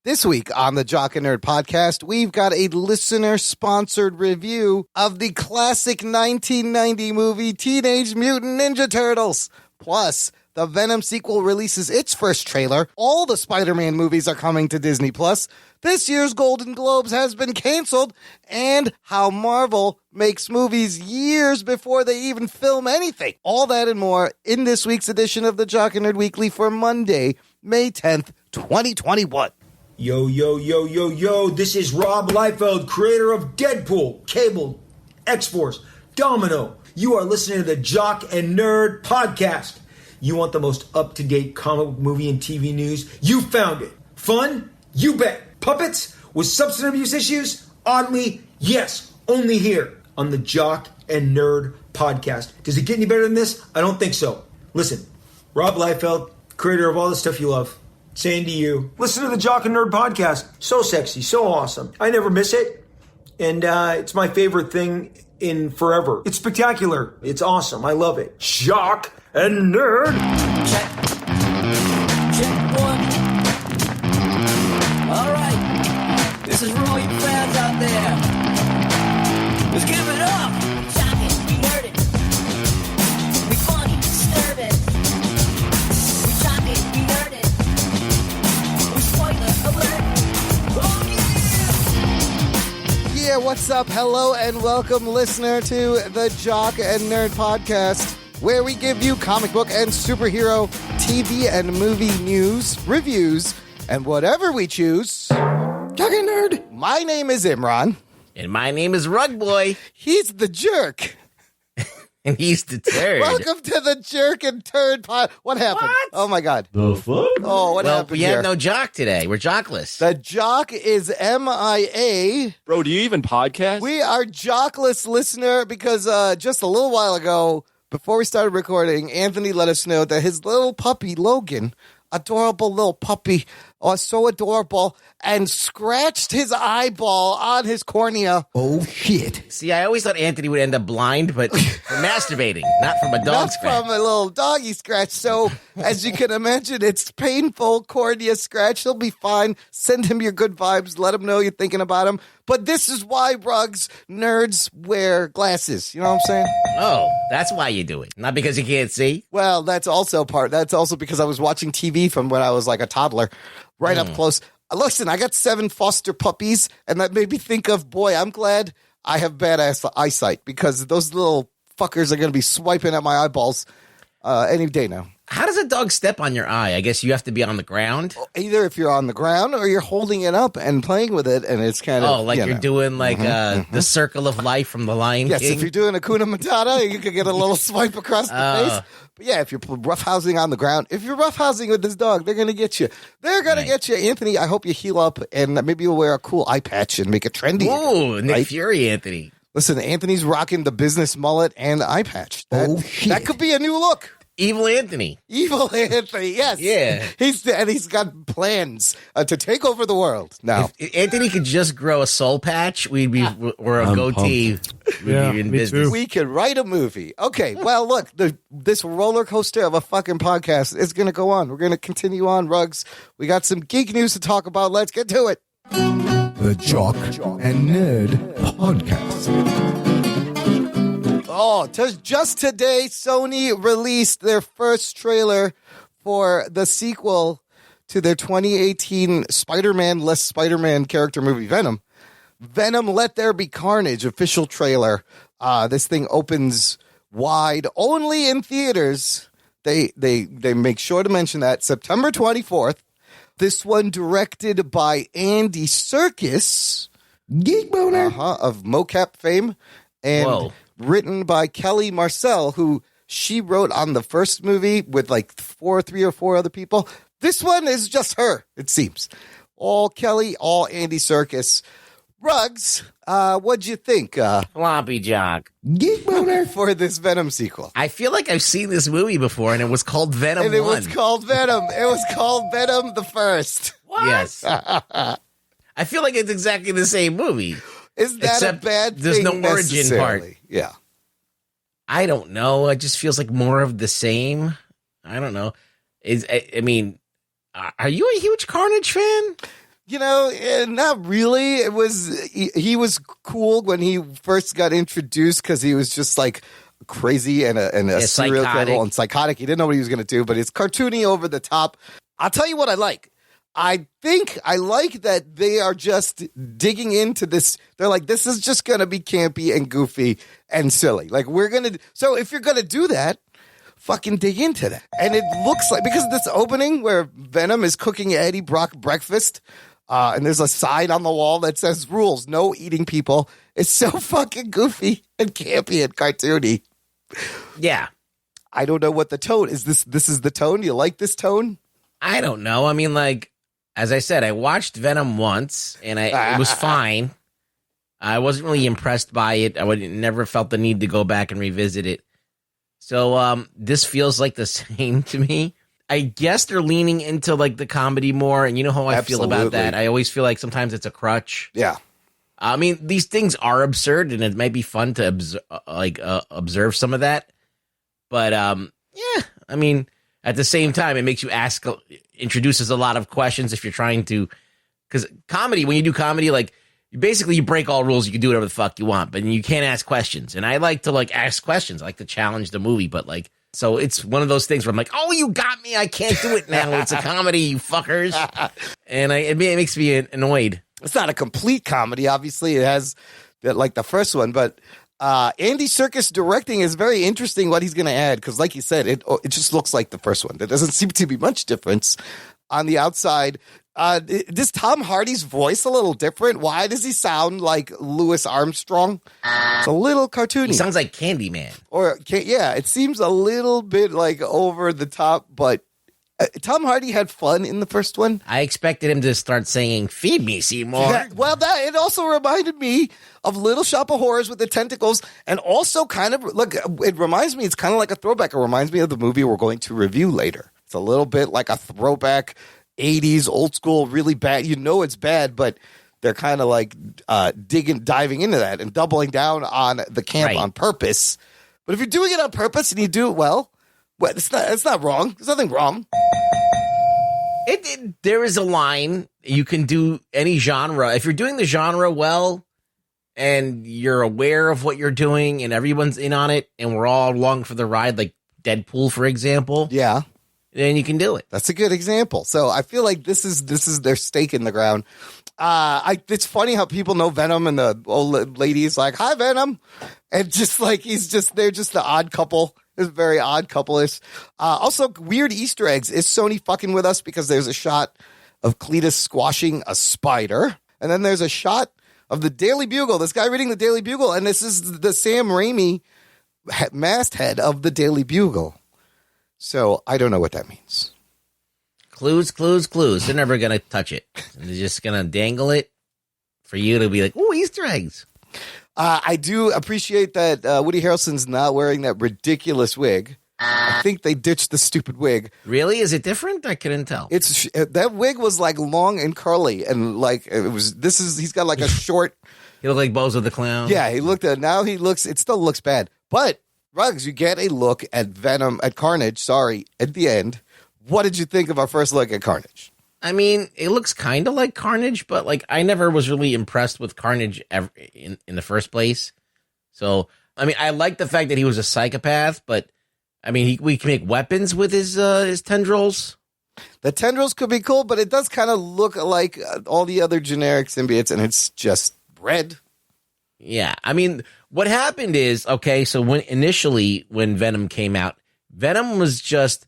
This week on the Jock and Nerd podcast, we've got a listener-sponsored review of the classic 1990 movie Teenage Mutant Ninja Turtles. Plus, the Venom sequel releases its first trailer. All the Spider-Man movies are coming to Disney+. This year's Golden Globes has been canceled. And how Marvel makes movies years before they even film anything. All that and more in this week's edition of the Jock and Nerd Weekly for Monday, May 10th, 2021. Yo, yo, yo, yo, yo, this is Rob Liefeld, creator of Deadpool, Cable, X-Force, Domino. You are listening to the Jock and Nerd podcast. You want the most up-to-date comic book movie and TV news? You found it. Fun? You bet. Puppets? With substance abuse issues? Oddly, yes. Only here on the Jock and Nerd podcast. Does it get any better than this? I don't think so. Listen, Rob Liefeld, creator of all the stuff you love, saying to you, listen to the Jock and Nerd podcast. So sexy, so awesome. I never miss it. And it's my favorite thing in forever. It's spectacular. It's awesome. I love it. Jock and Nerd. Check. Check one. All right. This is for all you fans out there. Let's give it up. Jock it, be nerd it. Be funny, disturb it. We jock it, be nerd it. We spoiler alert. Oh yeah! Yeah, what's up? Hello and welcome, listener, to the Jock and Nerd podcast, where we give you comic book and superhero, TV and movie news, reviews, and whatever we choose. Jock and Nerd. My name is Imran. And my name is Rug Boy. He's the jerk. And he's the turd. Welcome to the Jerk and Turd pod. What happened? What? Oh my God. The fuck? Oh, what Well, happened we here? have no jock today. We're jockless. The jock is MIA. Bro, do you even podcast? We are jockless, listener, because just a little while ago, before we started recording, Anthony let us know that his little puppy, Logan, adorable little puppy, so adorable, and scratched his eyeball on his cornea. Oh, shit. See, I always thought Anthony would end up blind, but from masturbating, not from a dog Not scratch. from a little doggy scratch. So, as you can imagine, it's painful cornea scratch. He'll be fine. Send him your good vibes. Let him know you're thinking about him. But this is why, Rugs, nerds wear glasses. You know what I'm saying? Oh, that's why you do it. Not because you can't see. Well, that's also because I was watching TV from when I was like a toddler, right up close. Listen, I got 7 foster puppies, and that made me think of, boy, I'm glad I have badass eyesight, because those little fuckers are going to be swiping at my eyeballs any day now. How does a dog step on your eye? I guess you have to be on the ground. Either if you're on the ground or you're holding it up and playing with it, and it's kind of You're doing like the circle of life from the Lion Yes, King. if you're doing Hakuna Matata, you could get a little swipe across the face. But yeah, if you're roughhousing on the ground, if you're roughhousing with this dog, they're going to get you. They're going to get you. Anthony, I hope you heal up, and maybe you'll wear a cool eye patch and make it trendy. Ooh, Nick right? Fury, Anthony. Listen, Anthony's rocking the business mullet and eye patch. That could be a new look. Evil Anthony. Evil Anthony, yes. Yeah. He's got plans to take over the world now. If Anthony could just grow a soul patch, we'd be, or a goatee, we'd be in business. We could write a movie. Okay, well, look, this roller coaster of a fucking podcast is going to go on. We're going to continue on, Rugs. We got some geek news to talk about. Let's get to it. The Jock and Nerd podcast. Oh, just today, Sony released their first trailer for the sequel to their 2018 Spider-Man-less Spider-Man character movie, Venom. Venom, Let There Be Carnage official trailer. This thing opens wide, only in theaters. They make sure to mention that. September 24th. This one directed by Andy Serkis, Geek Boner, of mocap fame, and written by Kelly Marcel, who she wrote on the first movie with like 3 or 4 other people. This one is just her, it seems. All Kelly, all Andy Serkis. Rugs, what'd you think? Floppy Jock. Geek Boner for this Venom sequel. I feel like I've seen this movie before, and it was called Venom 1. And it was called Venom. It was called Venom the First. What? Yes. I feel like it's exactly the same movie. Is that Except a bad thing? there's no origin necessarily? part. Yeah. I don't know. It just feels like more of the same. I don't know. I mean, are you a huge Carnage fan? Not really. It was he was cool when he first got introduced because he was just like crazy and a serial criminal and psychotic. He didn't know what he was going to do, but it's cartoony, over the top. I'll tell you what I like. I think I like that they are just digging into this. They're like, this is just going to be campy and goofy and silly. Like, so if you're going to do that, fucking dig into that. And it looks like, because of this opening where Venom is cooking Eddie Brock breakfast, and there's a sign on the wall that says rules, no eating people. It's so fucking goofy and campy and cartoony. Yeah. I don't know what the tone is. This is the tone? You like this tone? I don't know. I mean, like, as I said, I watched Venom once, and it was fine. I wasn't really impressed by it. I never felt the need to go back and revisit it. So this feels like the same to me. I guess they're leaning into like the comedy more, and you know how I feel about that. I always feel like sometimes it's a crutch. Yeah. I mean, these things are absurd, and it might be fun to observe some of that. But yeah, I mean, at the same time, it makes you introduces a lot of questions if you're trying to, because comedy, when you do comedy, like you break all rules. You can do whatever the fuck you want, but you can't ask questions. And I like to like ask questions. I like to challenge the movie, but like, so it's one of those things where I'm like, oh, you got me. I can't do it now. It's a comedy, you fuckers. And it makes me annoyed. It's not a complete comedy. Obviously, it has like the first one, but Andy Serkis directing is very interesting what he's going to add. Because like you said, it just looks like the first one. There doesn't seem to be much difference on the outside. Is Tom Hardy's voice a little different? Why does he sound like Louis Armstrong? It's a little cartoony. He sounds like Candyman. It seems a little bit like over the top, but Tom Hardy had fun in the first one. I expected him to start singing "Feed Me, Seymour." Yeah, well, it also reminded me of Little Shop of Horrors with the tentacles, and also kind of it reminds me. It's kind of like a throwback. It reminds me of the movie we're going to review later. It's a little bit like a throwback, 80s, old school, really bad. You know it's bad, but they're kind of like diving into that and doubling down on the camp on purpose. But if you're doing it on purpose and you do it well, it's not wrong. There's nothing wrong. There is a line. You can do any genre. If you're doing the genre well and you're aware of what you're doing and everyone's in on it and we're all along for the ride, like Deadpool, for example. Yeah. Then you can do it. That's a good example. So I feel like this is their stake in the ground. It's funny how people know Venom and the old lady's like, "Hi, Venom," and just like they're just the odd couple. It's very odd couple-ish. Also, weird Easter eggs. Is Sony fucking with us? Because there's a shot of Cletus squashing a spider, and then there's a shot of the Daily Bugle. This guy reading the Daily Bugle, and this is the Sam Raimi masthead of the Daily Bugle. So I don't know what that means. Clues, clues, clues. They're never going to touch it. They're just going to dangle it for you to be like, "Ooh, Easter eggs." I do appreciate that Woody Harrelson's not wearing that ridiculous wig. I think they ditched the stupid wig. Really? Is it different? I couldn't tell. That wig was like long and curly, and like it was. He's got like a short. He looked like Bozo the Clown. Yeah, it still looks bad. But Ruggs, you get a look at Carnage. At the end. What did you think of our first look at Carnage? I mean, it looks kind of like Carnage, but like I never was really impressed with Carnage ever in the first place. So, I mean, I like the fact that he was a psychopath, but I mean, we can make weapons with his tendrils. The tendrils could be cool, but it does kind of look like all the other generic symbiotes, and it's just red. Yeah, I mean, what happened is, okay, so when Venom came out, Venom was just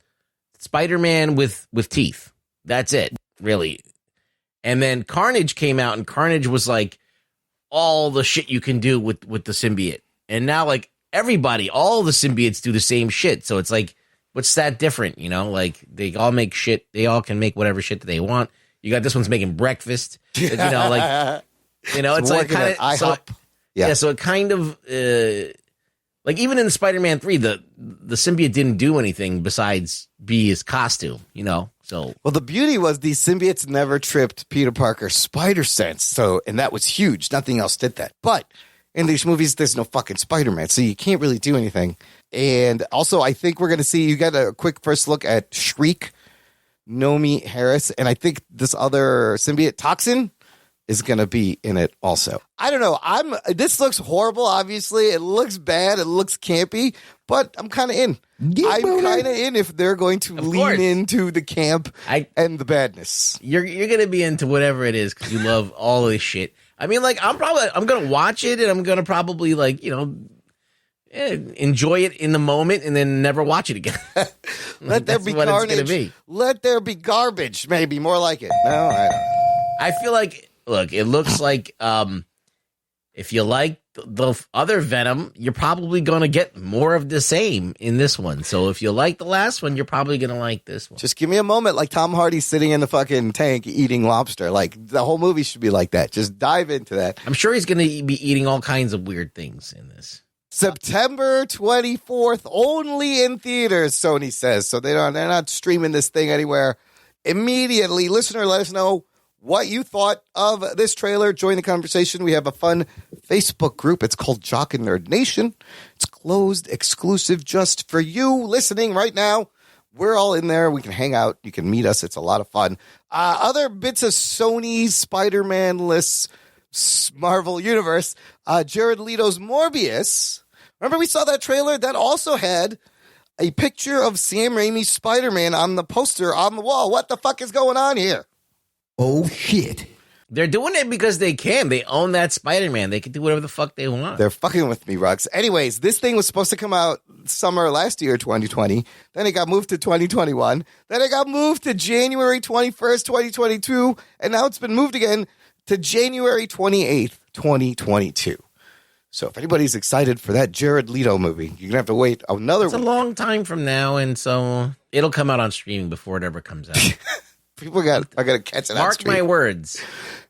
Spider-Man with teeth. That's it, really. And then Carnage came out, and Carnage was like all the shit you can do with the symbiote. And now, like, all the symbiotes do the same shit. So it's like, what's that different? You know, like, they all make shit. They all can make whatever shit that they want. You got this one's making breakfast. You know, like, it's like kind of. So, yeah, so it kind of. Like, even in Spider-Man 3, the symbiote didn't do anything besides be his costume, so. Well, the beauty was these symbiotes never tripped Peter Parker's spider sense, and that was huge. Nothing else did that. But in these movies, there's no fucking Spider-Man, so you can't really do anything. And also, I think we're going to see, you got a quick first look at Shriek, Naomi Harris, and I think this other symbiote Toxin is going to be in it also. I don't know. This looks horrible, obviously. It looks bad. It looks campy, but I'm kind of in. I'm kind of in if they're going to lean into the camp and the badness. You're going to be into whatever it is because you love all this shit. I mean, like, I'm going to watch it and I'm going to probably, like, you know, enjoy it in the moment and then never watch it again. Let there be carnage. Let there be garbage, maybe. More like it. No, I don't know. I feel like, look, it looks like if you like the other Venom, you're probably going to get more of the same in this one. So if you like the last one, you're probably going to like this one. Just give me a moment like Tom Hardy sitting in the fucking tank eating lobster. Like, the whole movie should be like that. Just dive into that. I'm sure he's going to be eating all kinds of weird things in this. September 24th, only in theaters, Sony says. So they're not streaming this thing anywhere immediately. Listener, let us know what you thought of this trailer. Join the conversation. We have a fun Facebook group. It's called Jock and Nerd Nation. It's closed, exclusive, just for you listening right now. We're all in there. We can hang out. You can meet us. It's a lot of fun. Other bits of Sony's Spider-Man-less Marvel Universe. Jared Leto's Morbius. Remember we saw that trailer? That also had a picture of Sam Raimi's Spider-Man on the poster on the wall. What the fuck is going on here? Oh, shit. They're doing it because they can. They own that Spider-Man. They can do whatever the fuck they want. They're fucking with me, Rux. Anyways, this thing was supposed to come out summer last year, 2020. Then it got moved to 2021. Then it got moved to January 21st, 2022. And now it's been moved again to January 28th, 2022. So if anybody's excited for that Jared Leto movie, you're going to have to wait another It's a long time from now, and so it'll come out on streaming before it ever comes out. People are going to catch it. Mark my words.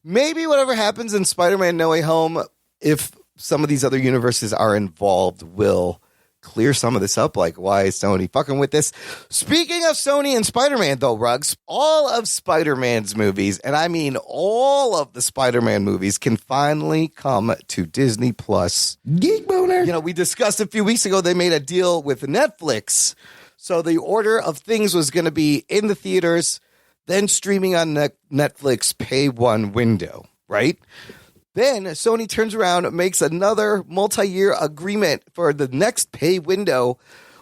Maybe whatever happens in Spider-Man No Way Home, if some of these other universes are involved, will clear some of this up. Like, why is Sony fucking with this? Speaking of Sony and Spider-Man, though, Ruggs, all of Spider-Man's movies, and I mean all of the Spider-Man movies, can finally come to Disney Plus. Geek boner. You know, we discussed a few weeks ago, they made a deal with Netflix. So the order of things was going to be in the theaters, then streaming on Netflix pay one window, right? Then Sony turns around and makes another multi-year agreement for the next pay window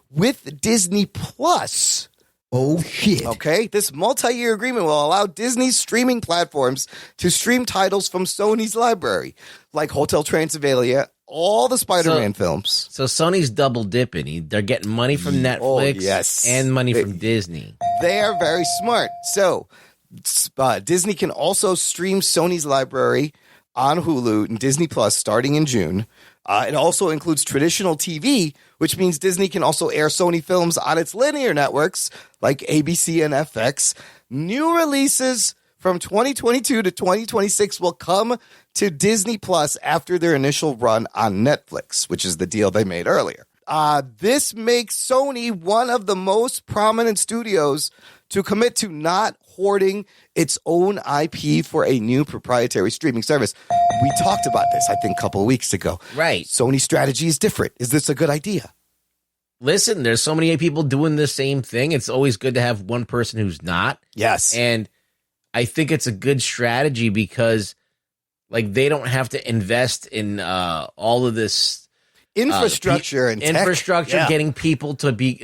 with Disney Plus. Oh, shit. Okay, this multi-year agreement will allow Disney's streaming platforms to stream titles from Sony's library, like Hotel Transylvania, all the Spider-Man films. So Sony's double dipping. They're getting money from Netflix and money from Disney. They are very smart. So Disney can also stream Sony's library on Hulu and Disney Plus starting in June. It also includes traditional TV, which means Disney can also air Sony films on its linear networks like ABC and FX. New releases from 2022 to 2026 will come to Disney Plus after their initial run on Netflix, which is the deal they made earlier. This makes Sony one of the most prominent studios to commit to not hoarding its own IP for a new proprietary streaming service. We talked about this, I think, a couple of weeks ago. Right. Sony's strategy is different. Is this a good idea? Listen, there's so many people doing the same thing. It's always good to have one person who's not. Yes. And I think it's a good strategy because, like, they don't have to invest in all of this infrastructure and tech. Getting people to be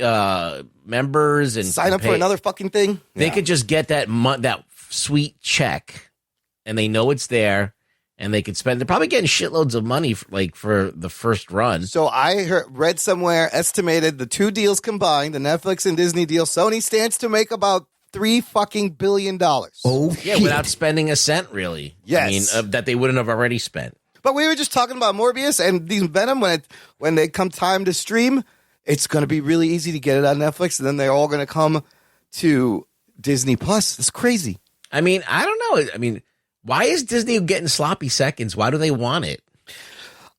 members and sign up for another fucking thing. They could just get that sweet check, and they know it's there, and they could spend. They're probably getting shitloads of money for the first run. So I read somewhere estimated the two deals combined, the Netflix and Disney deal, Sony stands to make about $3 billion. Oh, yeah, shit. without spending a cent, really. Yes. I mean, that they wouldn't have already spent. But we were just talking about Morbius and these Venom. When they come time to stream, it's going to be really easy to get it on Netflix, and then they're all going to come to Disney Plus. It's crazy. I mean, I don't know. I mean, why is Disney getting sloppy seconds? Why do they want it?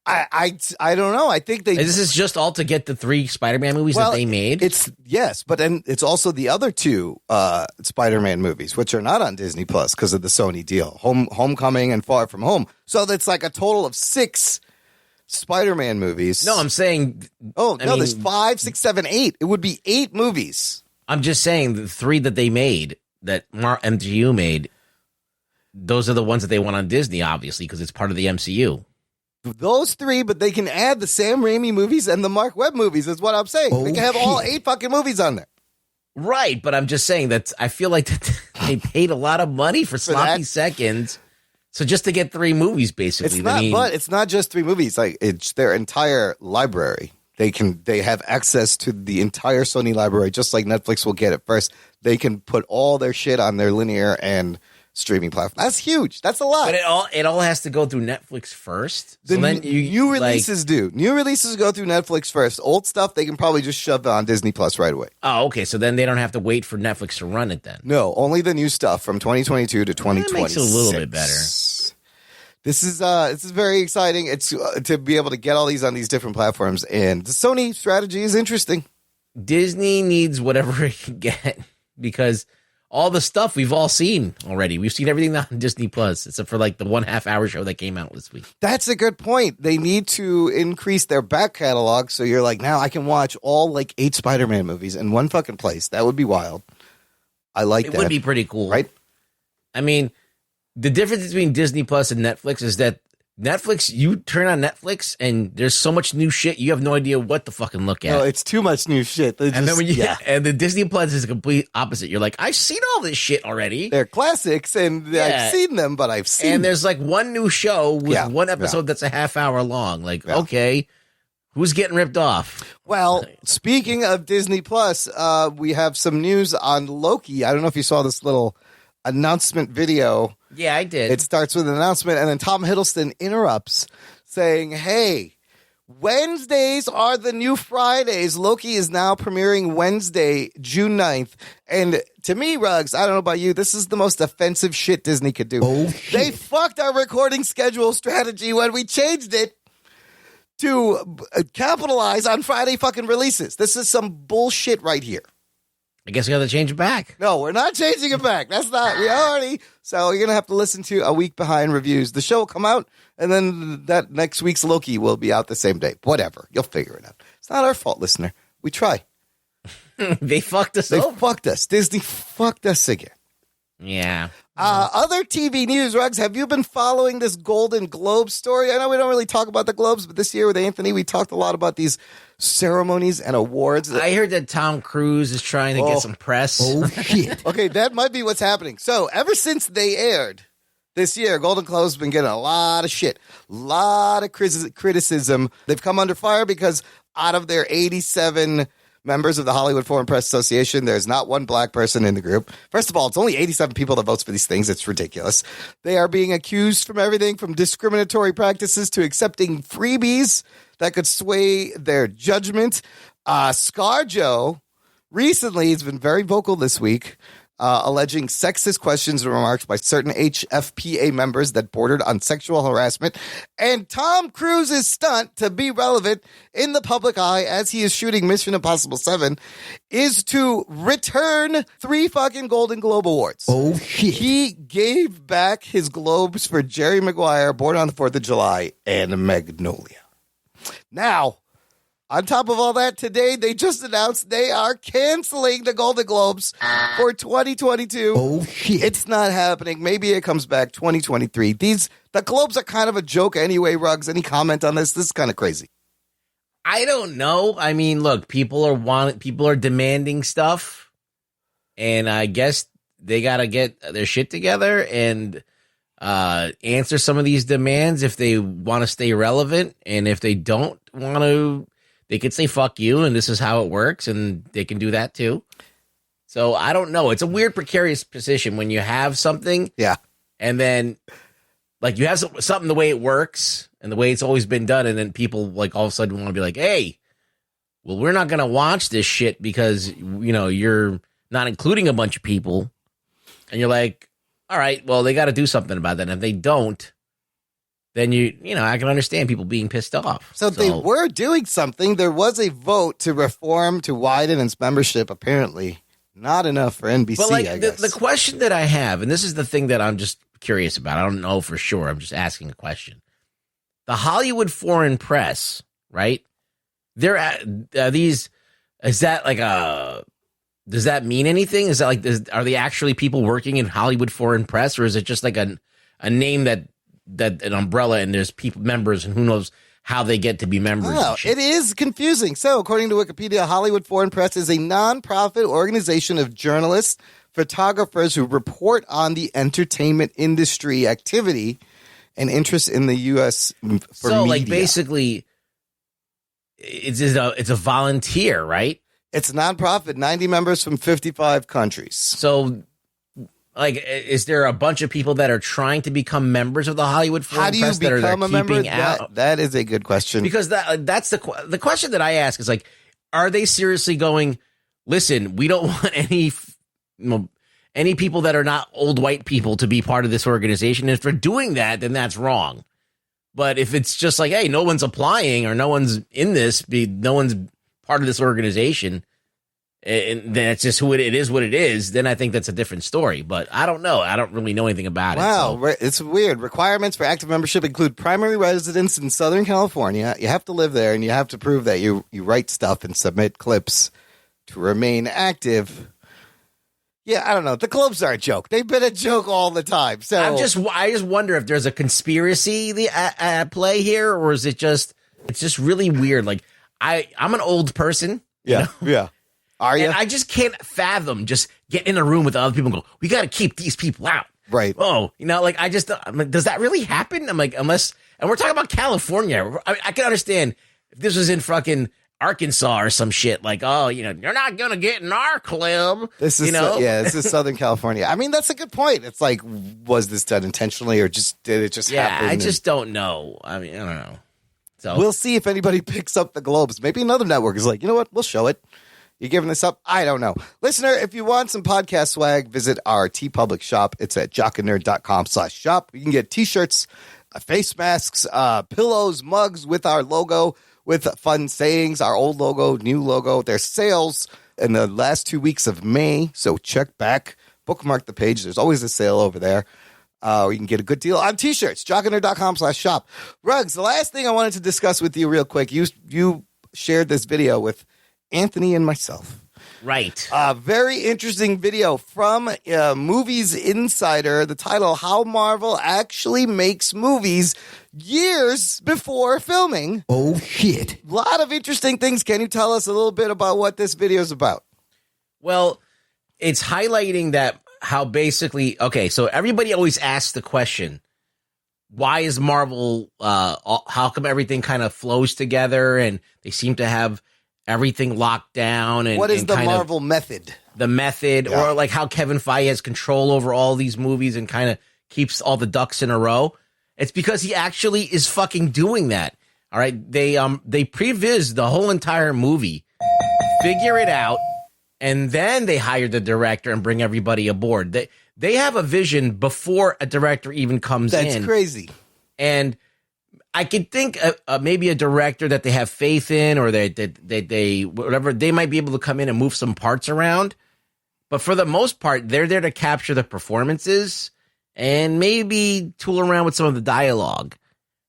I don't know. I think this is just all to get the 3 Spider-Man movies that they made. Yes, but then it's also the other 2 Spider-Man movies, which are not on Disney Plus because of the Sony deal, Homecoming and Far From Home. So that's like a total of 6 Spider-Man movies. No, I'm saying. There's 5, 6, 7, 8. It would be 8 movies. I'm just saying the 3 that they made MCU made, those are the ones that they want on Disney, obviously, because it's part of the MCU. Those three, but they can add the Sam Raimi movies and the Mark Webb movies, is what I'm saying. Oh, they can have all shit. 8 fucking movies on there. Right, but I'm just saying that I feel like that they paid a lot of money for sloppy that? seconds. So just to get 3 movies, basically. But it's not just 3 movies. Like, it's their entire library. They have access to the entire Sony library, just like Netflix will get it first. They can put all their shit on their linear and streaming platform. That's huge. That's a lot. But it all has to go through Netflix first. The So then new releases do. New releases go through Netflix first. Old stuff, they can probably just shove on Disney Plus right away. Oh, okay. So then they don't have to wait for Netflix to run it then. No, only the new stuff from 2022 to 2026. That makes it a little bit better. This is very exciting. It's to be able to get all these on these different platforms, and the Sony strategy is interesting. Disney needs whatever it can get because all the stuff we've all seen already. We've seen everything on Disney Plus, except for like the 1.5-hour show that came out this week. That's a good point. They need to increase their back catalog, so you're like, now I can watch all like 8 Spider-Man movies in one fucking place. That would be wild. I like that. It would be pretty cool, right? I mean, the difference between Disney Plus and Netflix is that Netflix, you turn on Netflix and there's so much new shit, you have no idea what to fucking look at. No, it's too much new shit. And then and the Disney Plus is the complete opposite. You're like, I've seen all this shit already. They're classics, and I've seen them, but I've seen. And there's like one new show with one episode that's a half hour long. Like, okay, who's getting ripped off? Well, speaking of Disney Plus, we have some news on Loki. I don't know if you saw this little announcement video. Yeah, I did. It starts with an announcement, and then Tom Hiddleston interrupts, saying, "Hey, Wednesdays are the new Fridays. Loki is now premiering Wednesday, June 9th. And to me, Ruggs, I don't know about you, this is the most offensive shit Disney could do. Oh, They shit. fucked our recording schedule strategy when we changed it to capitalize on Friday fucking releases. This is some bullshit right here. I guess we got to change it back. No, we're not changing it back. That's not. We already. So you're going to have to listen to a week behind reviews. The show will come out, and then that next week's Loki will be out the same day. Whatever. You'll figure it out. It's not our fault, listener. We try. They fucked us They over. fucked us. Disney fucked us again. Yeah. Other TV news, Ruggs, have you been following this Golden Globe story? I know we don't really talk about the Globes, but this year with Anthony, we talked a lot about these ceremonies and awards. I heard that Tom Cruise is trying to get some press. Oh, shit. Okay, that might be what's happening. So ever since they aired this year, Golden Globe's been getting a lot of shit, a lot of criticism. They've come under fire because out of their 87 members of the Hollywood Foreign Press Association, there's not one black person in the group. First of all, it's only 87 people that votes for these things. It's ridiculous. They are being accused from everything from discriminatory practices to accepting freebies that could sway their judgment. ScarJo recently has been very vocal this week, alleging sexist questions and remarks by certain HFPA members that bordered on sexual harassment. And Tom Cruise's stunt to be relevant in the public eye as he is shooting Mission Impossible 7 is to return 3 fucking Golden Globe Awards. Oh, shit. He gave back his Globes for Jerry Maguire, Born on the 4th of July, and Magnolia. Now, on top of all that, today they just announced they are canceling the Golden Globes for 2022. Oh, shit. It's not happening. Maybe it comes back 2023. The Globes are kind of a joke anyway, Ruggs. Any comment on this? This is kind of crazy. I don't know. I mean, look, people are demanding stuff, and I guess they got to get their shit together and answer some of these demands if they want to stay relevant, and if they don't want to, they could say fuck you and this is how it works, and they can do that too. So I don't know. It's a weird precarious position when you have something, and then like you have something the way it works and the way it's always been done, and then people like all of a sudden want to be like, hey, well, we're not gonna watch this shit because you're not including a bunch of people, and you're like, all right, well, they got to do something about that. And if they don't, then I can understand people being pissed off. So they were doing something. There was a vote to reform, to widen its membership. Apparently, not enough for NBC. But like I guess. the question that I have, and this is the thing that I'm just curious about. I don't know for sure. I'm just asking a question. The Hollywood Foreign Press, right? They're at these. Is that like a does that mean anything? Is that like, are they actually people working in Hollywood Foreign Press, or is it just like a name that an umbrella and there's people members and who knows how they get to be members? Oh, it is confusing. So, according to Wikipedia, Hollywood Foreign Press is a nonprofit organization of journalists, photographers who report on the entertainment industry activity and interest in the U.S. for so media. like basically, it's a volunteer, right? It's a nonprofit, 90 members from 55 countries. So, like, is there a bunch of people that are trying to become members of the Hollywood Foreign How do you Press that are become a member? keeping out? That is a good question. Because that's the question that I ask is like, are they seriously going, listen, we don't want any people that are not old white people to be part of this organization. And if they're doing that, then that's wrong. But if it's just like, hey, no one's applying or no one's in this, no one's part of this organization, and then it's just who it is, what it is, then I think that's a different story. But I don't know. I don't really know anything about it. Wow, So. it's weird. Requirements for active membership include primary residence in Southern California. You have to live there, and you have to prove that you write stuff and submit clips to remain active. Yeah, I don't know. The clubs are a joke. They've been a joke all the time. So I just wonder if there's a conspiracy at play here, or is it's just really weird. Like I'm an old person. yeah. Are you? And I just can't fathom just get in a room with other people and go, we got to keep these people out. Right. Oh, like, I'm like, does that really happen? I'm like, and we're talking about California. I can understand if this was in fucking Arkansas or some shit, like, oh, you're not going to get in our club. This is this is Southern California. I mean, that's a good point. It's like, was this done intentionally or did it just happen? I just don't know. I mean, I don't know. So we'll see if anybody picks up the globes. Maybe another network is like, you know what? We'll show it. You giving this up? I don't know. Listener, if you want some podcast swag, visit our TeePublic shop. It's at jockandnerd.com/shop. You can get t-shirts, face masks, pillows, mugs with our logo, with fun sayings, our old logo, new logo. There's sales in the last 2 weeks of May, so check back. Bookmark the page. There's always a sale over there. You can get a good deal on t-shirts, jockandnerd.com/shop. Rugs, the last thing I wanted to discuss with you real quick, you shared this video with Anthony and myself. right. Very interesting video from Movies Insider. The title, How Marvel Actually Makes Movies Years Before Filming. Oh, shit. A lot of interesting things. Can you tell us a little bit about what this video is about? Well, it's highlighting that how basically, okay, so everybody always asks the question, why is Marvel, how come everything kind of flows together and they seem to have everything locked down? And what is the kind of Marvel method? The method, Yeah. or like how Kevin Feige has control over all these movies and kind of keeps all the ducks in a row. It's because he actually is fucking doing that. All right. They previs the whole entire movie, figure it out, and then they hire the director and bring everybody aboard. They have a vision before a director even comes in. That's crazy. And I could think maybe a director that they have faith in, or they whatever, they might be able to come in and move some parts around. But for the most part, they're there to capture the performances and maybe tool around with some of the dialogue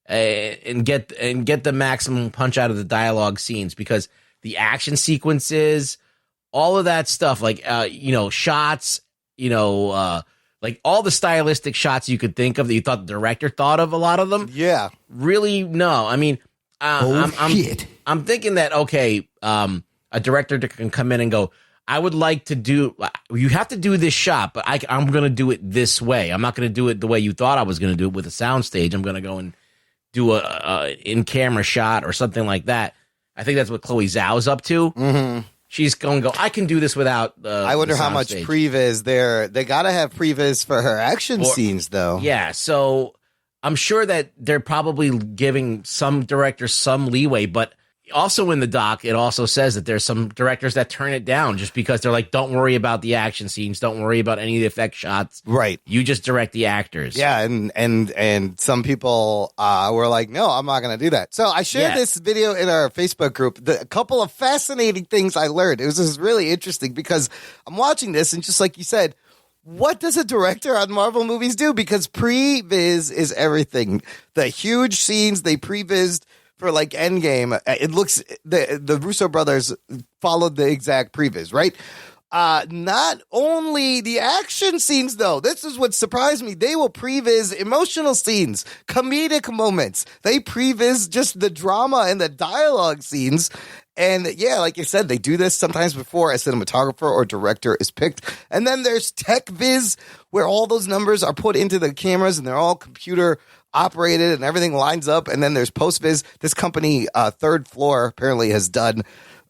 and get the maximum punch out of the dialogue scenes, because the action sequences, all of that stuff, like shots, like all the stylistic shots you could think of that you thought the director thought of, a lot of them. Yeah. Really, no. I mean, Shit. I'm thinking that, okay, a director can come in and go, I would like to do, you have to do this shot, but I'm going to do it this way. I'm not going to do it the way you thought I was going to do it with a soundstage. I'm going to go and do a in-camera shot or something like that. I think that's what Chloe Zhao's up to. Mm-hmm. She's going to go, I can do this without I wonder how much stage. previs there. They got to have previs for her action scenes, though. Yeah, so I'm sure that they're probably giving some directors some leeway, but also in the doc, it also says that there's some directors that turn it down just because they're like, don't worry about the action scenes, don't worry about any of the effect shots. Right. You just direct the actors. Yeah, and some people were like, no, I'm not going to do that. So I shared this video in our Facebook group. A couple of fascinating things I learned. It was just really interesting because I'm watching this, and just like you said, what does a director on Marvel movies do? Because pre-viz is everything. The huge scenes they pre-vized for like Endgame, it looks the Russo brothers followed the exact previs, right? Not only the action scenes, though. This is what surprised me. They will previs emotional scenes, comedic moments. They previs just the drama and the dialogue scenes. And yeah, like you said, they do this sometimes before a cinematographer or director is picked. And then there's tech viz, where all those numbers are put into the cameras and they're all computer operated and everything lines up. And then there's post viz. This company, Third Floor, apparently has done.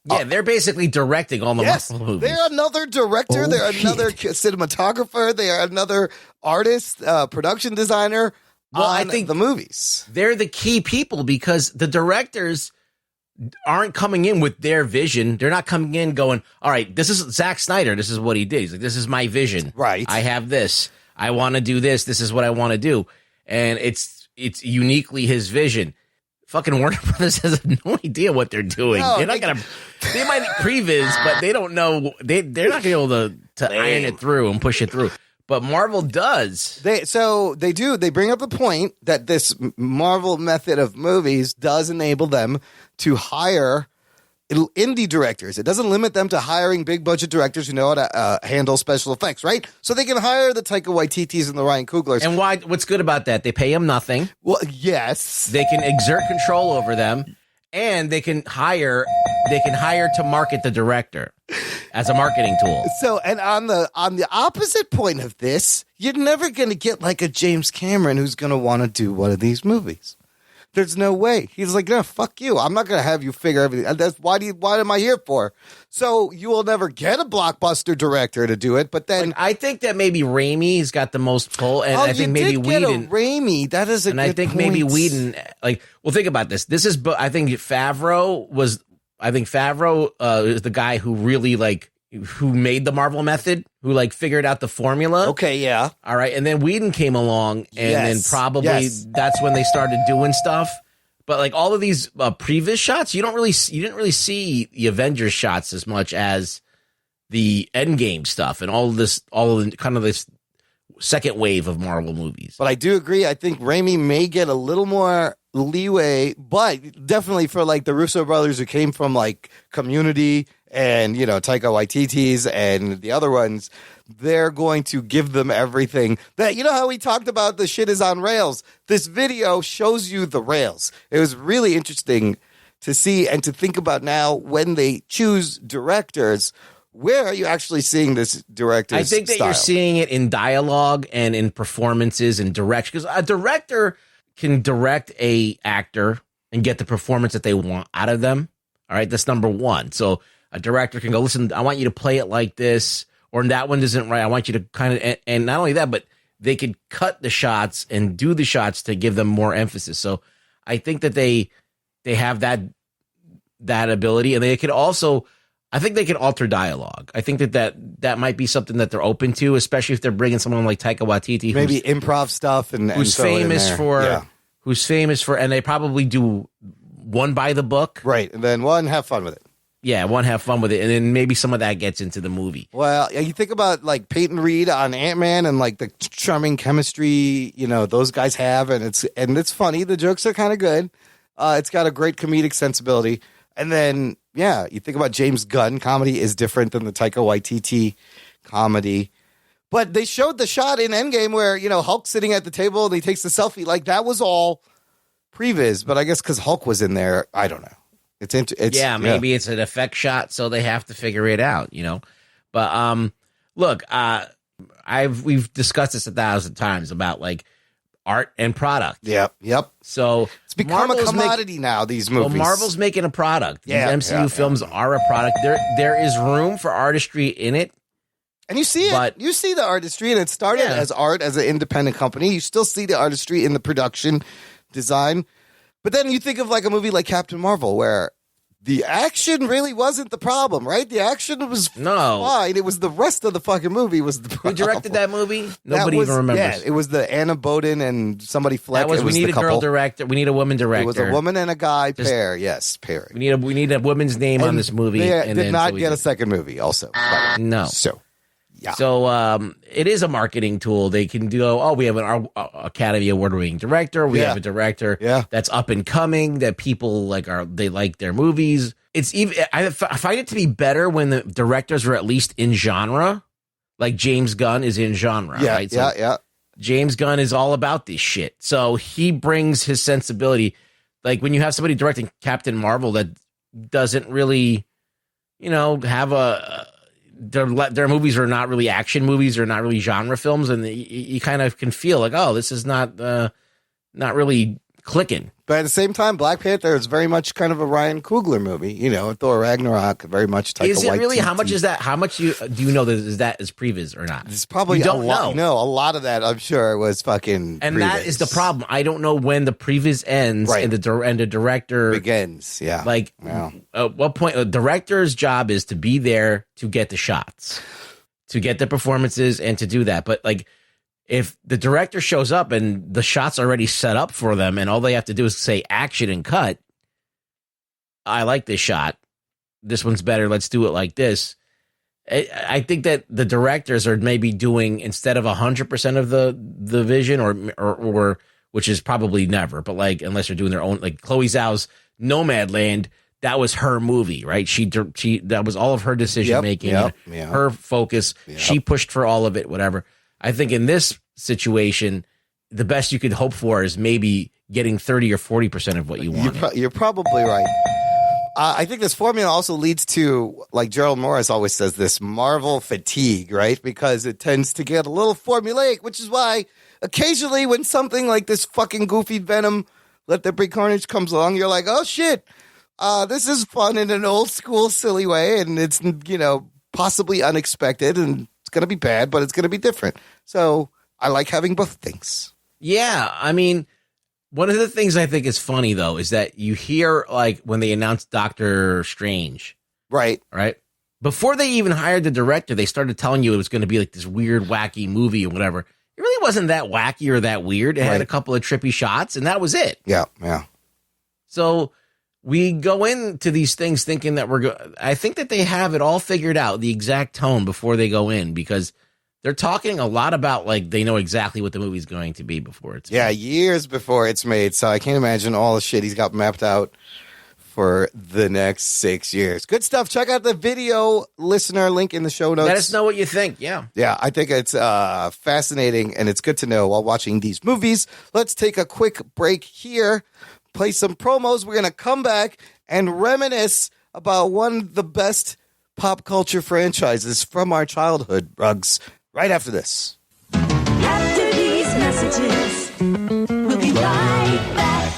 Yeah, they're basically directing all the Marvel movies. They're another director. They're another cinematographer. They are another artist, production designer. Well, I think the movies. They're the key people because the directors aren't coming in with their vision. They're not coming in going, all right, this is Zack Snyder. This is what he did. He's like, this is my vision. Right. I have this. I want to do this. This is what I want to do. And it's uniquely his vision. Fucking Warner Brothers has no idea what they're doing. No, they're not gonna. They might previs, but they don't know. They're not gonna be able to iron it through and push it through. But Marvel does. They do. They bring up the point that this Marvel method of movies does enable them to hire indie directors. It doesn't limit them to hiring big budget directors who know how to handle special effects, right? So they can hire the Taika Waititis and the Ryan Cooglers. And what's good about that? They pay them nothing. Well, yes. They can exert control over them, and they can hire to market the director as a marketing tool. So, and on the opposite point of this, you're never going to get like a James Cameron who's going to want to do one of these movies. There's no way. He's like, no, fuck you. I'm not going to have you figure everything. That's what am I here for? So you will never get a blockbuster director to do it. But then I think that maybe Raimi's got the most pull, and I think maybe Whedon. Raimi, that is a and good I think point. maybe Whedon. Well, think about this. This is, I think Favreau was. I think Favreau is the guy who really who made the Marvel method, who figured out the formula. Okay, yeah. All right. And then Whedon came along, and then probably that's when they started doing stuff. But all of these previous shots, you didn't really see the Avengers shots as much as the Endgame stuff and all of this second wave of Marvel movies. But I do agree. I think Raimi may get a little more leeway, but definitely for the Russo brothers who came from Community and Taika Waititi's and the other ones, they're going to give them everything. That how we talked about the shit is on rails. This video shows you the rails. It was really interesting to see and to think about now when they choose directors. Where are you actually seeing this director's I think that style? you're seeing it in dialogue and in performances and direction. Because a director can direct a actor and get the performance that they want out of them. All right, that's number one. So a director can go, listen, I want you to play it like this, or that one isn't right. I want you to kind of, and not only that, but they could cut the shots and do the shots to give them more emphasis. So I think that they have that ability, and they could also, I think they can alter dialogue. I think that might be something that they're open to, especially if they're bringing someone like Taika Waititi, maybe improv stuff, and who's famous for, and they probably do one by the book, right? And then one, have fun with it. Yeah, one, have fun with it, and then maybe some of that gets into the movie. Well, you think about Peyton Reed on Ant-Man and the charming chemistry those guys have, and it's funny. The jokes are kind of good. It's got a great comedic sensibility, and then. Yeah, you think about James Gunn, comedy is different than the Taika Waititi comedy. But they showed the shot in Endgame where, Hulk's sitting at the table and he takes the selfie. That was all previs, but I guess because Hulk was in there, I don't know. Maybe it's an effect shot, so they have to figure it out, But look, we've discussed this 1,000 times about art and product. Yep. So it's become a commodity now, these movies. Well, Marvel's making a product. Yeah, These MCU films are a product. There is room for artistry in it. And you see it. You see the artistry, and it started as art, as an independent company. You still see the artistry in the production design. But then you think of a movie like Captain Marvel, where the action really wasn't the problem, right? The action was fine. It was the rest of the fucking movie was the problem. Who directed that movie? Nobody even remembers. Yeah, it was the Anna Boden and somebody Fleck. We need a girl director. We need a woman director. It was a woman and a guy pair. Yes, pairing. We need a woman's name on this movie. They did not get a second movie also. No. So, yeah. So it is a marketing tool. They can do, we have an Academy Award-winning director. We have a director that's up and coming, that people they like their movies. it's even. I find it to be better when the directors are at least in genre. Like James Gunn is in genre, Yeah, right? So yeah. James Gunn is all about this shit. So he brings his sensibility. Like when you have somebody directing Captain Marvel that doesn't really, have their movies are not really action movies or not really genre films, and you kind of can feel like, oh, this is not really clicking. But at the same time, Black Panther is very much kind of a Ryan Coogler movie. Thor Ragnarok, very much type is of it white really? TT. How much is that? How much do you know that is previs or not? It's probably you don't a lot. know. No, a lot of that I'm sure was fucking. And previs. that is the problem. I don't know when the previs ends Right. and the director begins. Yeah. Like, Wow. at what point? A director's job is to be there to get the shots, to get the performances, and to do that. But like, if the director shows up and the shot's already set up for them, and all they have to do is say action and cut, I like this shot. This one's better. Let's do it like this. I think that the directors are maybe doing, instead of 100% of the vision, or which is probably never, but like unless they're doing their own, like Chloe Zhao's Nomadland, that was her movie, right? She that was all of her decision making, her focus. Yep. She pushed for all of it, whatever. I think in this situation, the best you could hope for is maybe getting 30 or 40% of what you want. You're probably right. I think this formula also leads to, like Gerald Morris always says, this Marvel fatigue, right? Because it tends to get a little formulaic, which is why occasionally when something like this fucking goofy Venom, Let There Be Carnage comes along, you're like, oh shit, this is fun in an old school silly way, and it's, possibly unexpected, and it's going to be bad, but it's going to be different. So I like having both things. Yeah, I mean, one of the things I think is funny, though, is that you hear, like, when they announced Doctor Strange. Right. Before they even hired the director, they started telling you it was going to be like this weird, wacky movie or whatever. It really wasn't that wacky or that weird. It had a couple of trippy shots, and that was it. Yeah. So we go into these things thinking that I think that they have it all figured out, the exact tone before they go in, because they're talking a lot about, like, they know exactly what the movie's going to be before it's made. Years before it's made. So I can't imagine all the shit he's got mapped out for the next 6 years. Good stuff. Check out the video listener link in the show notes. Let us know what you think. Yeah, I think it's fascinating, and it's good to know while watching these movies. Let's take a quick break here, play some promos. We're going to come back and reminisce about one of the best pop culture franchises from our childhood, Rugs, right after this. After these messages, we'll be right back.